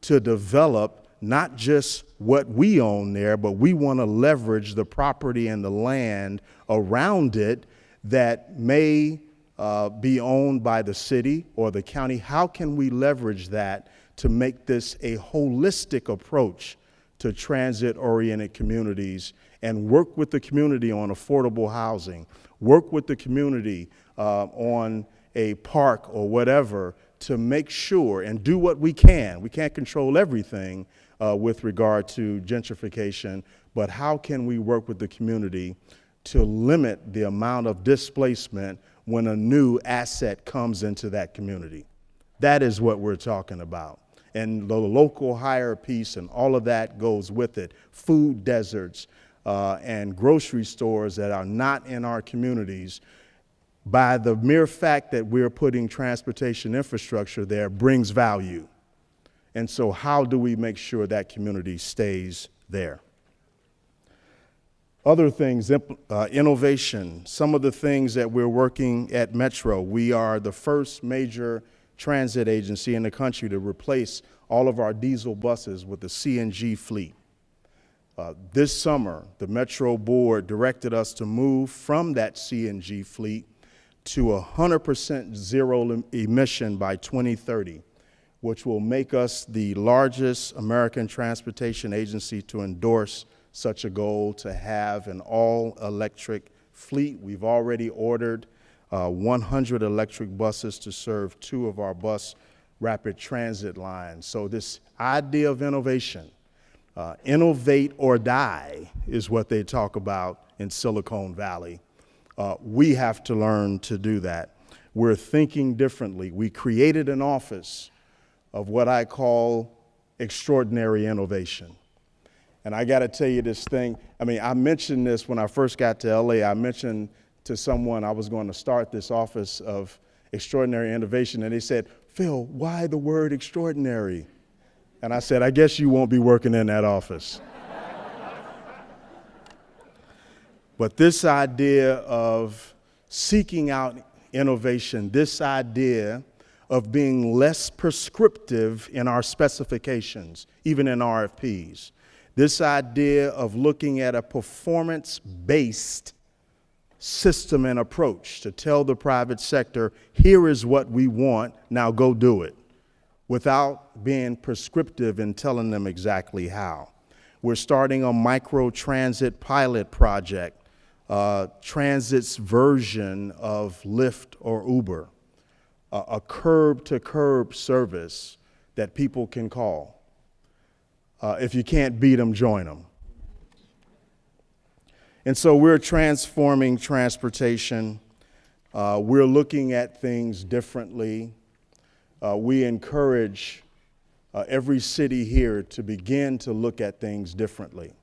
to develop not just what we own there, but we want to leverage the property and the land around it that may be owned by the city or the county. How can we leverage that to make this a holistic approach to transit-oriented communities and work with the community on affordable housing, work with the community on a park or whatever to make sure and do what we can. We can't control everything with regard to gentrification, but how can we work with the community to limit the amount of displacement when a new asset comes into that community? That is what we're talking about. And the local hire piece and all of that goes with it. Food deserts and grocery stores that are not in our communities. by the mere fact that we're putting transportation infrastructure there brings value. And so how do we make sure that community stays there? Other things, innovation, some of the things that we're working at Metro. We are the first major transit agency in the country to replace all of our diesel buses with a CNG fleet. This summer, the Metro Board directed us to move from that CNG fleet to 100% zero emission by 2030, which will make us the largest American transportation agency to endorse such a goal, to have an all-electric fleet. We've already ordered 100 electric buses to serve 2 of our bus rapid transit lines. So this idea of innovation, innovate or die is what they talk about in Silicon Valley. We have to learn to do that. We're thinking differently. We created an office of what I call extraordinary innovation. And I got to tell you this thing. I mean, I mentioned this when I first got to LA. I mentioned to someone I was going to start this office of extraordinary innovation, and they said, "Phil, why the word extraordinary?" And I said, "I guess you won't be working in that office." But this idea of seeking out innovation, this idea of being less prescriptive in our specifications, even in RFPs, this idea of looking at a performance-based system and approach to tell the private sector, here is what we want, now go do it, without being prescriptive and telling them exactly how. We're starting a micro-transit pilot project, transit's version of Lyft or Uber, a curb-to-curb service that people can call. If you can't beat them, join them. And so we're transforming transportation. We're looking at things differently. We encourage every city here to begin to look at things differently.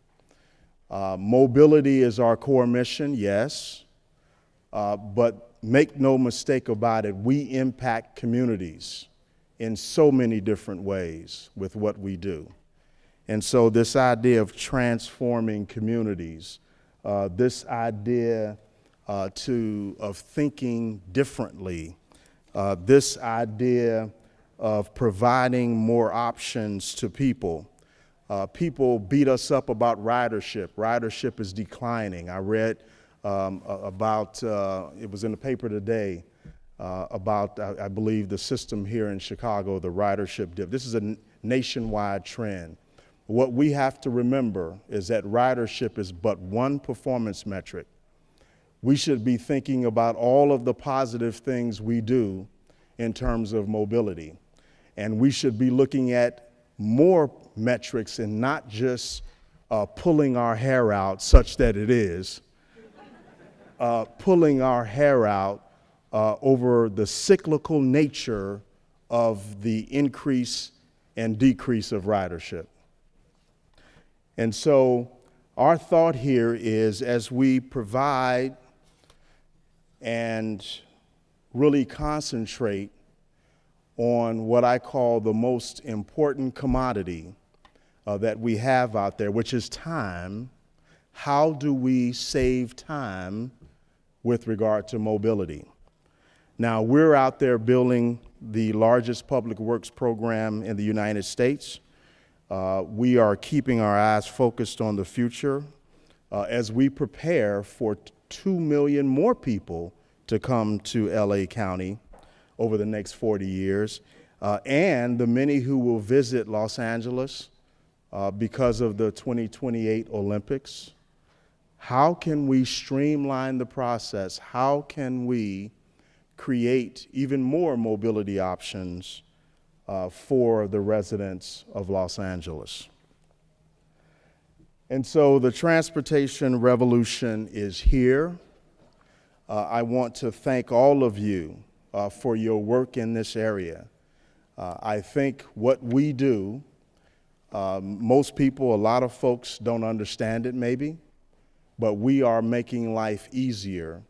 Mobility is our core mission, yes, but make no mistake about it, we impact communities in so many different ways with what we do. And so this idea of transforming communities, this idea of thinking differently, this idea of providing more options to people. People beat us up about ridership. Ridership is declining. I read about, it was in the paper today, about, I believe, the system here in Chicago, the ridership dip. This is a nationwide trend. What we have to remember is that ridership is but one performance metric. We should be thinking about all of the positive things we do in terms of mobility. And we should be looking at more metrics and not just pulling our hair out such that it is, pulling our hair out over the cyclical nature of the increase and decrease of ridership. And so our thought here is, as we provide and really concentrate on what I call the most important commodity that we have out there, which is time, how do we save time with regard to mobility? Now, we're out there building the largest public works program in the United States. We are keeping our eyes focused on the future as we prepare for 2 million more people to come to LA County over the next 40 years, and the many who will visit Los Angeles because of the 2028 Olympics. How can we streamline the process? How can we create even more mobility options for the residents of Los Angeles? And so the transportation revolution is here. I want to thank all of you for your work in this area. I think what we do, most people, a lot of folks don't understand it maybe, but we are making life easier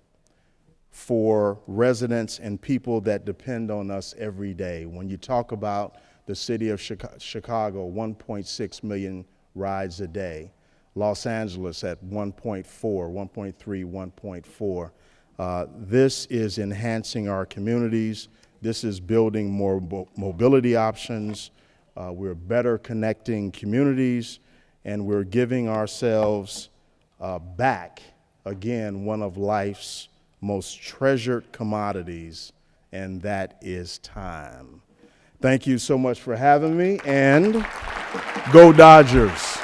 for residents and people that depend on us every day. When you talk about the city of Chicago, 1.6 million rides a day. Los Angeles at 1.4, 1.3, 1.4. This is enhancing our communities. This is building more mobility options. We're better connecting communities, and we're giving ourselves back, again, one of life's most treasured commodities, and that is time. Thank you so much for having me, and go Dodgers.